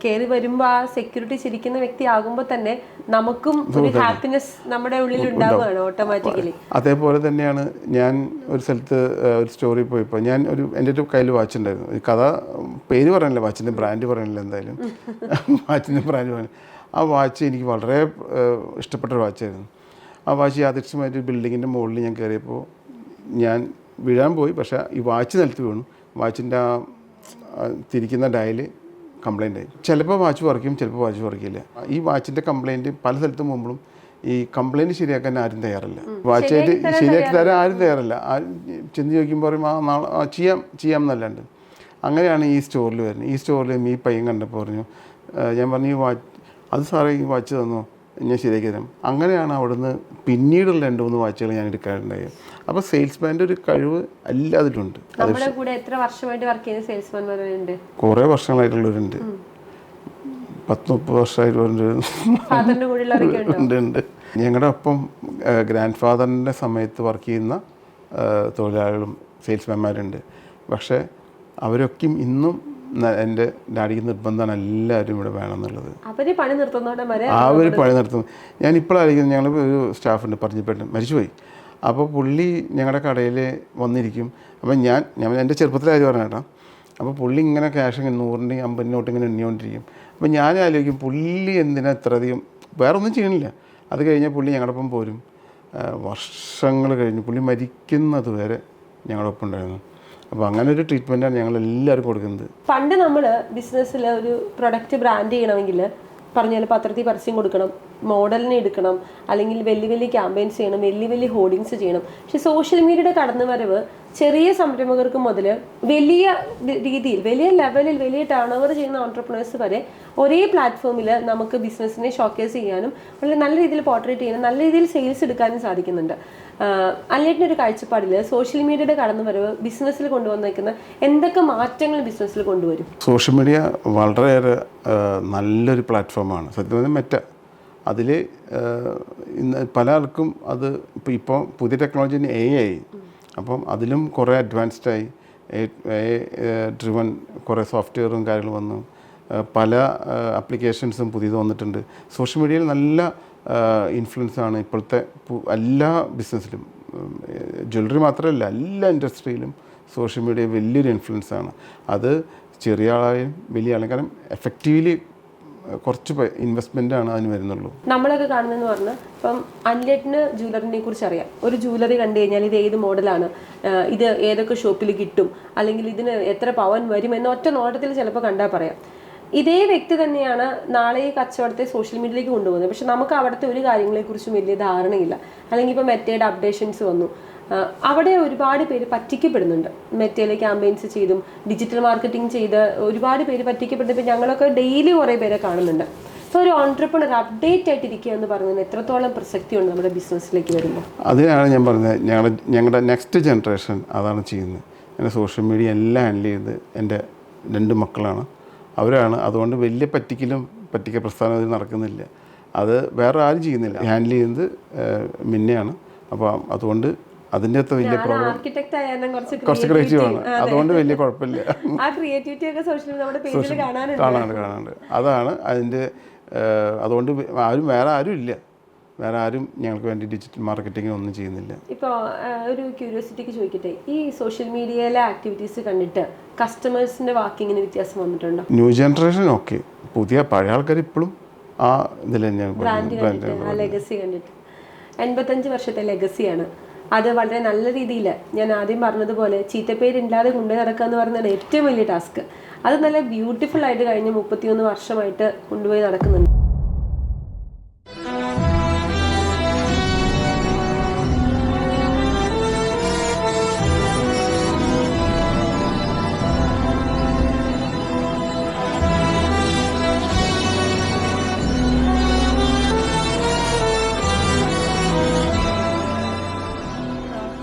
കയറി വരുമ്പോൾ ആ സെക്യൂരിറ്റി ചിരിക്കുന്ന വ്യക്തി ആകുമ്പോൾ തന്നെ നമുക്കും ഒരു ഹാപ്പിനെസ് നമ്മുടെ ഉള്ളിൽ ഉണ്ടാവുകയാണ് ഓട്ടോമാറ്റിക്കലി. അതേപോലെ തന്നെയാണ് ഞാൻ ഒരു സ്ഥലത്ത് ഒരു സ്റ്റോറി പോയപ്പോൾ എൻ്റെ ഒരു കയ്യിൽ വാച്ച് ഉണ്ടായിരുന്നു. ഈ കഥ പേര് പറയണില്ല, വാച്ചിൻ്റെ ബ്രാൻഡ് പറയണില്ല, എന്തായാലും വാച്ചിൻ്റെ ബ്രാൻഡ് പറയണില്ല. ആ വാച്ച് എനിക്ക് വളരെ ഇഷ്ടപ്പെട്ടൊരു വാച്ചായിരുന്നു. ആ വാച്ച് യാദൃശ്ചികമായിട്ട് ബിൽഡിങ്ങിൻ്റെ മുകളിൽ ഞാൻ കയറിയപ്പോൾ ഞാൻ വീഴാൻ പോയി, പക്ഷേ ഈ വാച്ച് നിലത്ത് വീണു. വാച്ചിൻ്റെ ആ തിരിക്കുന്ന ഡയൽ കംപ്ലൈൻ്റ് ആയി. ചിലപ്പോൾ വാച്ച് വർക്ക് ചെയ്യും, ചിലപ്പോൾ വാച്ച് വർക്ക് ചെയ്യില്ല. ഈ വാച്ചിൻ്റെ കംപ്ലൈൻറ്റ് പല സ്ഥലത്തും പോകുമ്പോഴും ഈ കംപ്ലൈൻറ്റ് ശരിയാക്കാൻ ആരും തയ്യാറല്ല. വാച്ചായിട്ട് ശരിയാക്കി തരാൻ ആരും തയ്യാറല്ല. ചെന്ന് ചോദിക്കുമ്പോൾ പറയും നാളെ ചെയ്യാം എന്നല്ലാണ്ട്. അങ്ങനെയാണ് ഈ സ്റ്റോറിൽ വരുന്നത്. ഈ സ്റ്റോറിൽ ഈ പയ്യൻ കണ്ടപ്പോൾ പറഞ്ഞു, ഞാൻ പറഞ്ഞു ഈ വാച്ച് അത് സാറേ ഈ വാച്ച് തന്നോ, ഞാൻ ശരിയാക്കി തരാം. അങ്ങനെയാണ് അവിടുന്ന് പിന്നീടുള്ള 2-3 വാച്ചുകൾ ഞാൻ എടുക്കാറുണ്ടായത്. അപ്പോൾ സെയിൽസ്മാൻ്റെ ഒരു കഴിവ് എല്ലാത്തിലുണ്ട്. നമ്മുടെ കൂടെ എത്ര വർഷമായിട്ട് വർക്ക് ചെയ്യുന്ന സെയിൽസ്മാൻമാരുണ്ട്? കുറേ വർഷങ്ങളായിട്ടുള്ളവരുണ്ട്, 10-30 വർഷമായിട്ടുള്ളവരുണ്ട്. ഉണ്ട്. ഞങ്ങളുടെ ഒപ്പം ഗ്രാൻഡ് ഫാദറിൻ്റെ സമയത്ത് വർക്ക് ചെയ്യുന്ന തൊഴിലാളികളും സെയിൽസ്മാൻമാരുണ്ട്. പക്ഷേ അവരൊക്കെയും ഇന്നും എൻ്റെ ഡാഡിക്ക് നിർബന്ധമാണ് എല്ലാവരും ഇവിടെ വേണമെന്നുള്ളത്. അവർ പണി നിർത്തുന്നു. ഞാൻ ഇപ്പോഴായിരിക്കും, ഞങ്ങൾ ഒരു സ്റ്റാഫുണ്ട് പറഞ്ഞിട്ട് മരിച്ചുപോയി. അപ്പോൾ പുള്ളി ഞങ്ങളുടെ കടയിൽ വന്നിരിക്കും. അപ്പം ഞാൻ എൻ്റെ ചെറുപ്പത്തിലായത് പറഞ്ഞേട്ടാ. അപ്പോൾ പുള്ളി ഇങ്ങനെ ക്യാഷ് 100-ൻ്റെയും 50 നോട്ട് ഇങ്ങനെ എണ്ണിക്കൊണ്ടിരിക്കും. അപ്പോൾ ഞാൻ ആലോചിക്കും പുള്ളി എന്തിനാ ഇത്രയധികം, വേറെ ഒന്നും ചെയ്യണില്ല. അത് കഴിഞ്ഞാൽ പുള്ളി ഞങ്ങളുടെ ഒപ്പം പോരും. വർഷങ്ങൾ കഴിഞ്ഞ് പുള്ളി മരിക്കുന്നത് വരെ ഞങ്ങളുടെ ഒപ്പം ഉണ്ടായിരുന്നു. അപ്പോൾ അങ്ങനെ ഒരു ട്രീറ്റ്മെൻറ്റാണ് ഞങ്ങൾ എല്ലാവരും കൊടുക്കുന്നത്. പണ്ട് നമ്മൾ ബിസിനസ്സിൽ ഒരു പ്രൊഡക്റ്റ് ബ്രാൻഡ് ചെയ്യണമെങ്കിൽ പറഞ്ഞാൽ പത്രത്തിൽ പരസ്യം കൊടുക്കണം, മോഡലിനെ എടുക്കണം, അല്ലെങ്കിൽ വലിയ വലിയ ക്യാമ്പയിൻസ് ചെയ്യണം, വലിയ വലിയ ഹോർഡിങ്സ് ചെയ്യണം. പക്ഷെ സോഷ്യൽ മീഡിയയുടെ കടന്നുവരവ് ചെറിയ സംരംഭകർക്ക് മുതൽ വലിയ രീതിയിൽ വലിയ ലെവലിൽ വലിയ ടേൺ ഓവർ ചെയ്യുന്ന ഓൺട്രപ്രണേഴ്സ് വരെ ഒരേ പ്ലാറ്റ്ഫോമിൽ നമുക്ക് ബിസിനസ്സിനെ ഷോക്കേസ് ചെയ്യാനും വളരെ നല്ല രീതിയിൽ പോർട്രേറ്റ് ചെയ്യാനും നല്ല രീതിയിൽ സെയിൽസ് എടുക്കാനും സാധിക്കുന്നുണ്ട്. അല്ലേറ്റിൻ്റെ ഒരു കാഴ്ചപ്പാടിൽ സോഷ്യൽ മീഡിയയുടെ കടന്നുവരവ് ബിസിനസ്സിൽ കൊണ്ടുവന്നേക്കുന്ന എന്തൊക്കെ മാറ്റങ്ങൾ ബിസിനസ്സിൽ കൊണ്ടുവരും? സോഷ്യൽ മീഡിയ വളരെയേറെ നല്ലൊരു പ്ലാറ്റ്ഫോമാണ് സത്യം പറഞ്ഞാൽ. അതിൽ ഇന്ന് പല ആൾക്കും അത് ഇപ്പോൾ പുതിയ ടെക്നോളജി AI, അപ്പം അതിലും കുറേ അഡ്വാൻസ്ഡായി ഡ്രിവൺ കുറേ സോഫ്റ്റ്വെയറും കാര്യങ്ങളും വന്നു. പല ആപ്ലിക്കേഷൻസും പുതിയത് വന്നിട്ടുണ്ട്. സോഷ്യൽ മീഡിയയിൽ നല്ല ഇൻഫ്ലുവൻസാണ് ഇപ്പോഴത്തെ എല്ലാ ബിസിനസ്സിലും. ജ്വല്ലറി മാത്രമല്ല, എല്ലാ ഇൻഡസ്ട്രിയിലും സോഷ്യൽ മീഡിയ വലിയൊരു ഇൻഫ്ലുവൻസാണ്. അത് ചെറിയ ആളായും വലിയ ആളെയും, കാരണം എഫക്റ്റീവ്ലി കുറച്ച് ഇൻവെസ്റ്റ്മെൻറ്റാണ് അതിന് വരുന്നുള്ളൂ. നമ്മളൊക്കെ കാണുന്നതെന്ന് പറഞ്ഞാൽ ഇപ്പം അൻലേറ്റിന് ജ്വല്ലറിനെ കുറിച്ച് അറിയാം. ഒരു ജ്വല്ലറി കണ്ടു കഴിഞ്ഞാൽ ഇത് ഏത് മോഡലാണ്, ഇത് ഏതൊക്കെ ഷോപ്പിൽ കിട്ടും, അല്ലെങ്കിൽ ഇതിന് എത്ര പവൻ വരും എന്ന ഒറ്റ നോട്ടത്തിൽ ചിലപ്പോൾ കണ്ടാൽ പറയാം. ഇതേ വ്യക്തി തന്നെയാണ് നാളെ ഈ കച്ചവടത്തെ സോഷ്യൽ മീഡിയയിലേക്ക് കൊണ്ടുപോകുന്നത്. പക്ഷെ നമുക്ക് അവിടുത്തെ ഒരു കാര്യങ്ങളെക്കുറിച്ചും വലിയ ധാരണയില്ല. അല്ലെങ്കിൽ ഇപ്പോൾ മെറ്റയുടെ അപ്ഡേഷൻസ് വന്നു, അവിടെ ഒരുപാട് പേര് പറ്റിക്കപ്പെടുന്നുണ്ട്. മെറ്റയിലെ ക്യാമ്പയിൻസ് ചെയ്തും ഡിജിറ്റൽ മാർക്കറ്റിംഗ് ചെയ്ത് ഒരുപാട് പേര് പറ്റിക്കപ്പെടുന്നത്. ഇപ്പോൾ ഞങ്ങളൊക്കെ ഡെയിലി കുറേ പേരെ കാണുന്നുണ്ട്. അപ്പോൾ ഒരു ഓൺട്രപ്രണർ അപ്ഡേറ്റ് ആയിട്ടിരിക്കുക എന്ന് പറയുന്നത് എത്രത്തോളം പ്രസക്തിയുണ്ട് നമ്മുടെ ബിസിനസ്സിലേക്ക് വരുമ്പോൾ? അതിനാണ് ഞാൻ പറഞ്ഞത്, ഞങ്ങളുടെ നെക്സ്റ്റ് ജനറേഷൻ അതാണ് ചെയ്യുന്നത്. എൻ്റെ സോഷ്യൽ മീഡിയ എല്ലാം ഹാൻഡിൽ ചെയ്യുന്നത് എൻ്റെ 2 മക്കളാണ്. അവരാണ്. അതുകൊണ്ട് വലിയ പറ്റിക്ക പ്രസ്ഥാനം നടക്കുന്നില്ല. അത് വേറെ ആരും ചെയ്യുന്നില്ല. ഹാൻഡിൽ ചെയ്യുന്നത് മിന്നയാണ്. അപ്പോൾ അതുകൊണ്ട് അതിൻ്റെ അകത്ത് വലിയ പ്രോബ്ലം ആർക്കിടെക്ട് ആയാലും കുറച്ച് ക്രിയേറ്റീവാണ്. അതുകൊണ്ട് വലിയ കുഴപ്പമില്ല. ആ ക്രിയേറ്റിവിറ്റി ഒക്കെ സോഷ്യൽ നമ്മുടെ പേജിൽ കാണാനുണ്ട്. അതാണ് അതിൻ്റെ. അതുകൊണ്ട് വേറെ ആരും ഞങ്ങൾക്ക് വേണ്ടി ഡിജിറ്റൽ മാർക്കറ്റിംഗ് ഒന്നും ചെയ്യുന്നില്ല. ഇപ്പോൾ ഒരു ക്യൂരിയോസിറ്റിക്ക് ചോദിക്കട്ടെ, ഈ സോഷ്യൽ മീഡിയയിലെ ആക്ടിവിറ്റീസ് കണ്ടിട്ട് കസ്റ്റമേഴ്സിന്റെ വാക്കിങ്ങിന് വ്യത്യാസം വന്നിട്ടുണ്ടോ? ന്യൂ ജനറേഷൻ ഓക്കെ, പഴയ ആൾക്കാർ ഇപ്പോഴും ആ ഇതിൽ തന്നെയാണ് ലെഗസി കണ്ടിട്ട്. 85 വർഷത്തെ ലെഗസിയാണ് അത്. വളരെ നല്ല രീതിയിൽ ഞാൻ ആദ്യം പറഞ്ഞതുപോലെ ചീത്തപ്പേരില്ലാതെ കൊണ്ടുപോയി നടക്കുക എന്ന് പറയുന്നതാണ് ഏറ്റവും വലിയ ടാസ്ക്. അത് നല്ല ബ്യൂട്ടിഫുൾ ആയിട്ട് കഴിഞ്ഞ 31 വർഷമായിട്ട് കൊണ്ടുപോയി നടക്കുന്നുണ്ട്.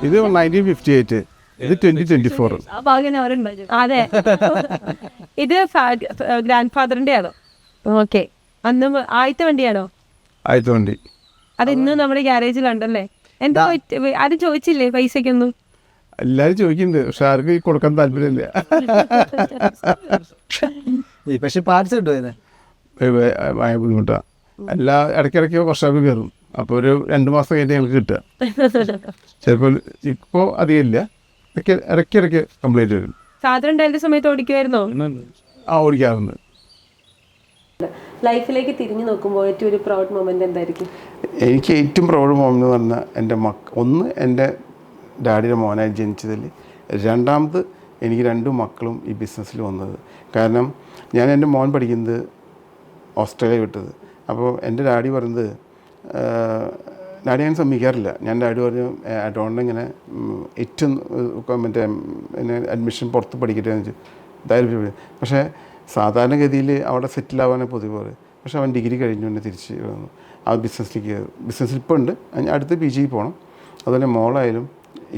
ഇത് 1958, ഇത് 2024. അതെ, ഇത് ഗ്രാൻഡ് ഫാദറിന്റെ ആണോ? ഓക്കെ. അന്ന് ആദ്യത്തെ വണ്ടിയാണോ? ആദ്യത്തെ വണ്ടി. അത് ഇന്ന് നമ്മുടെ ഗ്യാരേജിലുണ്ടല്ലേ? എന്താ ആരും ചോദിച്ചില്ലേ പൈസക്കൊന്നും? എല്ലാവരും ചോദിക്കുന്നുണ്ട്, പക്ഷെ ആർക്കും കൊടുക്കാൻ താല്പര്യമില്ല. പക്ഷെ പാർട്സ് കിട്ടും. ഭയങ്കര ബുദ്ധിമുട്ടാണ്. ഇടയ്ക്കിടയ്ക്ക് വർഷാപ്പ് കയറും. അപ്പോൾ ഒരു 2 മാസം കഴിഞ്ഞ് ഞങ്ങൾക്ക് കിട്ടുക. ചിലപ്പോൾ ഇപ്പോൾ അധികം ഇല്ല, ഇടയ്ക്കിടയ്ക്ക് കംപ്ലീറ്റ് വരും. സാധാരണ ഉണ്ടായിരുന്ന സമയത്ത് ഓടിക്കുമായിരുന്നോ? ഓടിക്കാറുണ്ട്. ലൈഫിലേക്ക് തിരിഞ്ഞു നോക്കുമ്പോൾ ഏറ്റവും ഒരു പ്രൗഡ് മൊമെന്റ് എന്തായിരിക്കും? എനിക്ക് ഏറ്റവും പ്രൗഡ് മൊമെന്റ് എന്ന് പറഞ്ഞാൽ എൻ്റെ ഒന്ന് എൻ്റെ ഡാഡിയുടെ മോനായി ജനിച്ചതിൽ, രണ്ടാമത് എനിക്ക് 2 മക്കളും ഈ ബിസിനസ്സിൽ വന്നത്. കാരണം ഞാൻ എൻ്റെ മോൻ പഠിക്കുന്നത് ഓസ്ട്രേലിയ വിട്ടത്. അപ്പോൾ എൻ്റെ ഡാഡി പറയുന്നത്, ഡാഡി ഞാൻ സമ്മതിക്കാറില്ല. ഞാൻ ഡാഡി പറഞ്ഞു ഡോണിനെ ഇങ്ങനെ ഏറ്റവും അഡ്മിഷൻ പുറത്ത് പഠിക്കട്ടെ എന്ന് വെച്ചു. താല്പര്യം. പക്ഷേ സാധാരണഗതിയിൽ അവിടെ സെറ്റിലാവാനേ പൊതുവെ. പക്ഷേ അവൻ ഡിഗ്രി കഴിഞ്ഞു തന്നെ തിരിച്ച് വന്നു ആ ബിസിനസ്സിൽ ഇപ്പോൾ ഉണ്ട്. അടുത്ത് PG പോകണം. അതുപോലെ മോളായാലും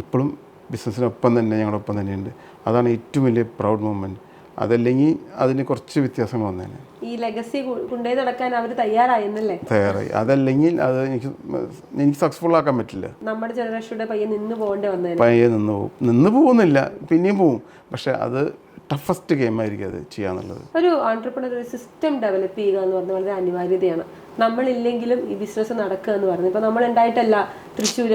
ഇപ്പോഴും ബിസിനസ്സിനൊപ്പം തന്നെ ഞങ്ങളൊപ്പം തന്നെയുണ്ട്. അതാണ് ഏറ്റവും വലിയ പ്രൗഡ് മൊമെൻറ്റ്. അതല്ലെങ്കിൽ അതിന് കുറച്ച് വ്യത്യാസങ്ങൾ വന്നേനെ. ഈ ലെഗസി കൊണ്ടുപോയി നടക്കാൻ അവർ തയ്യാറായി. അതല്ലെങ്കിൽ അത് എനിക്ക് സക്സസ്ഫുൾ ആക്കാൻ പറ്റില്ല. നമ്മുടെ ജനറേഷയുടെ പയ്യെ നിന്ന് പോകുന്നില്ല, പിന്നെയും പോവും. പക്ഷെ അത് ടഫസ്റ്റ് ഗെയിമായിരിക്കും അത് ചെയ്യാന്നുള്ളത്. ഒരു ആൻട്രപ്രണർ ഒരു സിസ്റ്റം ഡെവലപ്പ് ചെയ്യുക എന്ന് പറഞ്ഞാൽ വളരെ അനിവാര്യതയാണ്. നമ്മളില്ലെങ്കിലും ഈ ബിസിനസ് നടക്കുക എന്ന് പറഞ്ഞു. ഇപ്പം നമ്മളുണ്ടായിട്ടല്ല തൃശ്ശൂർ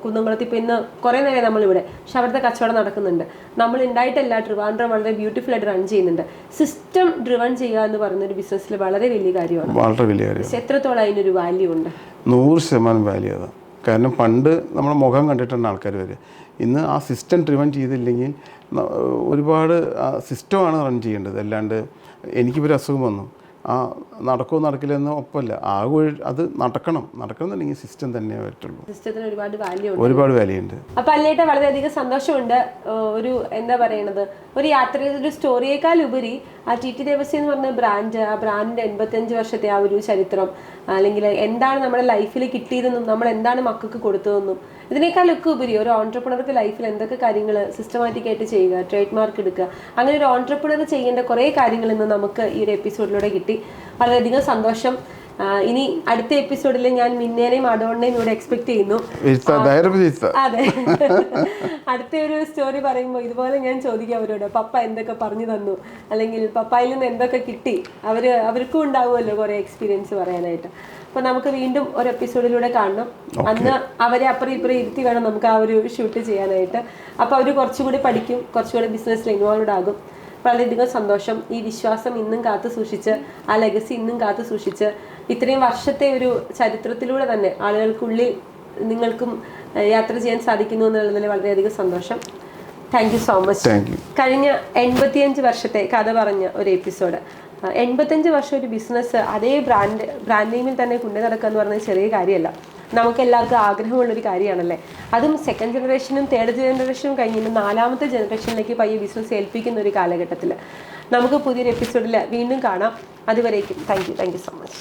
കുന്നംകുളത്ത് ഇപ്പം ഇന്ന് കുറേ നേരം നമ്മളിവിടെ, പക്ഷെ അവിടുത്തെ കച്ചവടം നടക്കുന്നുണ്ട്. നമ്മൾ ഉണ്ടായിട്ടല്ല ട്രിവാൻഡ്രം വളരെ ബ്യൂട്ടിഫുൾ ആയിട്ട് റൺ ചെയ്യുന്നുണ്ട്. സിസ്റ്റം ഡ്രിവൺ ചെയ്യുക എന്ന് പറയുന്ന ഒരു ബിസിനസ്സിൽ വളരെ വലിയ കാര്യമാണ്. വളരെ വലിയ കാര്യം. എത്രത്തോളം അതിനൊരു വാല്യൂ ഉണ്ട്? 100% വാല്യൂ അതാണ്. കാരണം പണ്ട് നമ്മുടെ മുഖം കണ്ടിട്ടാണ് ആൾക്കാർ വരിക. ഇന്ന് ആ സിസ്റ്റം ഡ്രിവൺ ചെയ്തില്ലെങ്കിൽ ഒരുപാട് സിസ്റ്റമാണ് റൺ ചെയ്യേണ്ടത്. അല്ലാണ്ട് എനിക്കിപ്പോൾ അസുഖം വന്നു, നടക്കുമോ നടക്കില്ലെന്നോ ഒപ്പമല്ല. അത് നടക്കണമെന്നുണ്ടെങ്കിൽ സിസ്റ്റം തന്നെ പറ്റുള്ളൂ. സിസ്റ്റത്തിന് ഒരുപാട് വാല്യൂ ഉണ്ട്. അപ്പൊ അല്ലേട്ട വളരെയധികം സന്തോഷമുണ്ട്. ഒരു എന്താ പറയണത്, ഒരു യാത്രയുടെ ഒരു സ്റ്റോറിയേക്കാൾ ഉപരി ആ TT ദേവസി എന്ന് പറഞ്ഞ ബ്രാൻഡ്, ആ ബ്രാൻഡിന്റെ 85 വർഷത്തെ ആ ഒരു ചരിത്രം, അല്ലെങ്കിൽ എന്താണ് നമ്മുടെ ലൈഫിൽ കിട്ടിയതെന്നും നമ്മൾ എന്താണ് മക്കൾക്ക് കൊടുത്തതെന്നും, ഇതിനേക്കാളൊക്കെ ഉപരി ഒരു ഓൺട്രപ്രണർക്ക് ലൈഫിൽ എന്തൊക്കെ കാര്യങ്ങൾ സിസ്റ്റമാറ്റിക് ആയിട്ട് ചെയ്യുക, ട്രേഡ് മാർക്ക് എടുക്കുക, അങ്ങനെ ഒരു ഓൺട്രപ്രണർ ചെയ്യേണ്ട കുറേ കാര്യങ്ങൾ ഇന്ന് നമുക്ക് ഈ ഒരു എപ്പിസോഡിലൂടെ കിട്ടി. വളരെയധികം സന്തോഷം. ഇനി അടുത്ത എപ്പിസോഡിൽ ഞാൻ മിന്നേനെയും അഡോണിനെയും ഇവിടെ എക്സ്പെക്ട് ചെയ്യുന്നു. അതെ, അടുത്ത ഒരു സ്റ്റോറി പറയുമ്പോൾ ഇതുപോലെ ഞാൻ ചോദിക്കാം അവരോട്, പപ്പ എന്തൊക്കെ പറഞ്ഞു തന്നു, അല്ലെങ്കിൽ പപ്പായിൽ നിന്ന് എന്തൊക്കെ കിട്ടി. അവർക്കും ഉണ്ടാവുമല്ലോ കുറേ എക്സ്പീരിയൻസ് പറയാനായിട്ട്. അപ്പോൾ നമുക്ക് വീണ്ടും ഒരു എപ്പിസോഡിലൂടെ കാണണം. അന്ന് അവരെ അപ്പുറം ഇപ്പുറം ഇരുത്തി വേണം നമുക്ക് ആ ഒരു ഷൂട്ട് ചെയ്യാനായിട്ട്. അപ്പോൾ അവർ കുറച്ചുകൂടി പഠിക്കും, കുറച്ചുകൂടി ബിസിനസ്സിൽ ഇൻവോൾവ് ആകും. വളരെയധികം സന്തോഷം. ഈ വിശ്വാസം ഇന്നും കാത്തു സൂക്ഷിച്ച്, ആ ലെഗസി ഇന്നും കാത്തു സൂക്ഷിച്ച്, ഇത്രയും വർഷത്തെ ഒരു ചരിത്രത്തിലൂടെ തന്നെ ആളുകൾക്കുള്ളിൽ നിങ്ങൾക്കും യാത്ര ചെയ്യാൻ സാധിക്കുന്നു എന്നുള്ളതിൽ വളരെയധികം സന്തോഷം. Thank you so much. കഴിഞ്ഞ 85 വർഷത്തെ കഥ പറഞ്ഞ ഒരു എപ്പിസോഡ്. 85 വർഷം ഒരു ബിസിനസ് അതേ ബ്രാൻഡ് നെയിമിൽ തന്നെ കൊണ്ടു നടക്കുക എന്ന് പറഞ്ഞാൽ ചെറിയ കാര്യമല്ല. നമുക്ക് എല്ലാവർക്കും ആഗ്രഹമുള്ളൊരു കാര്യമാണല്ലേ. അതും സെക്കൻഡ് ജനറേഷനും തേർഡ് ജനറേഷനും കഴിഞ്ഞ് 4ാമത്തെ ജനറേഷനിലേക്ക് പയ്യെ ബിസിനസ് ഏൽപ്പിക്കുന്ന ഒരു കാലഘട്ടത്തിൽ നമുക്ക് പുതിയൊരു എപ്പിസോഡിൽ വീണ്ടും കാണാം. അതുവരേക്കും താങ്ക് യു സോ മച്ച്.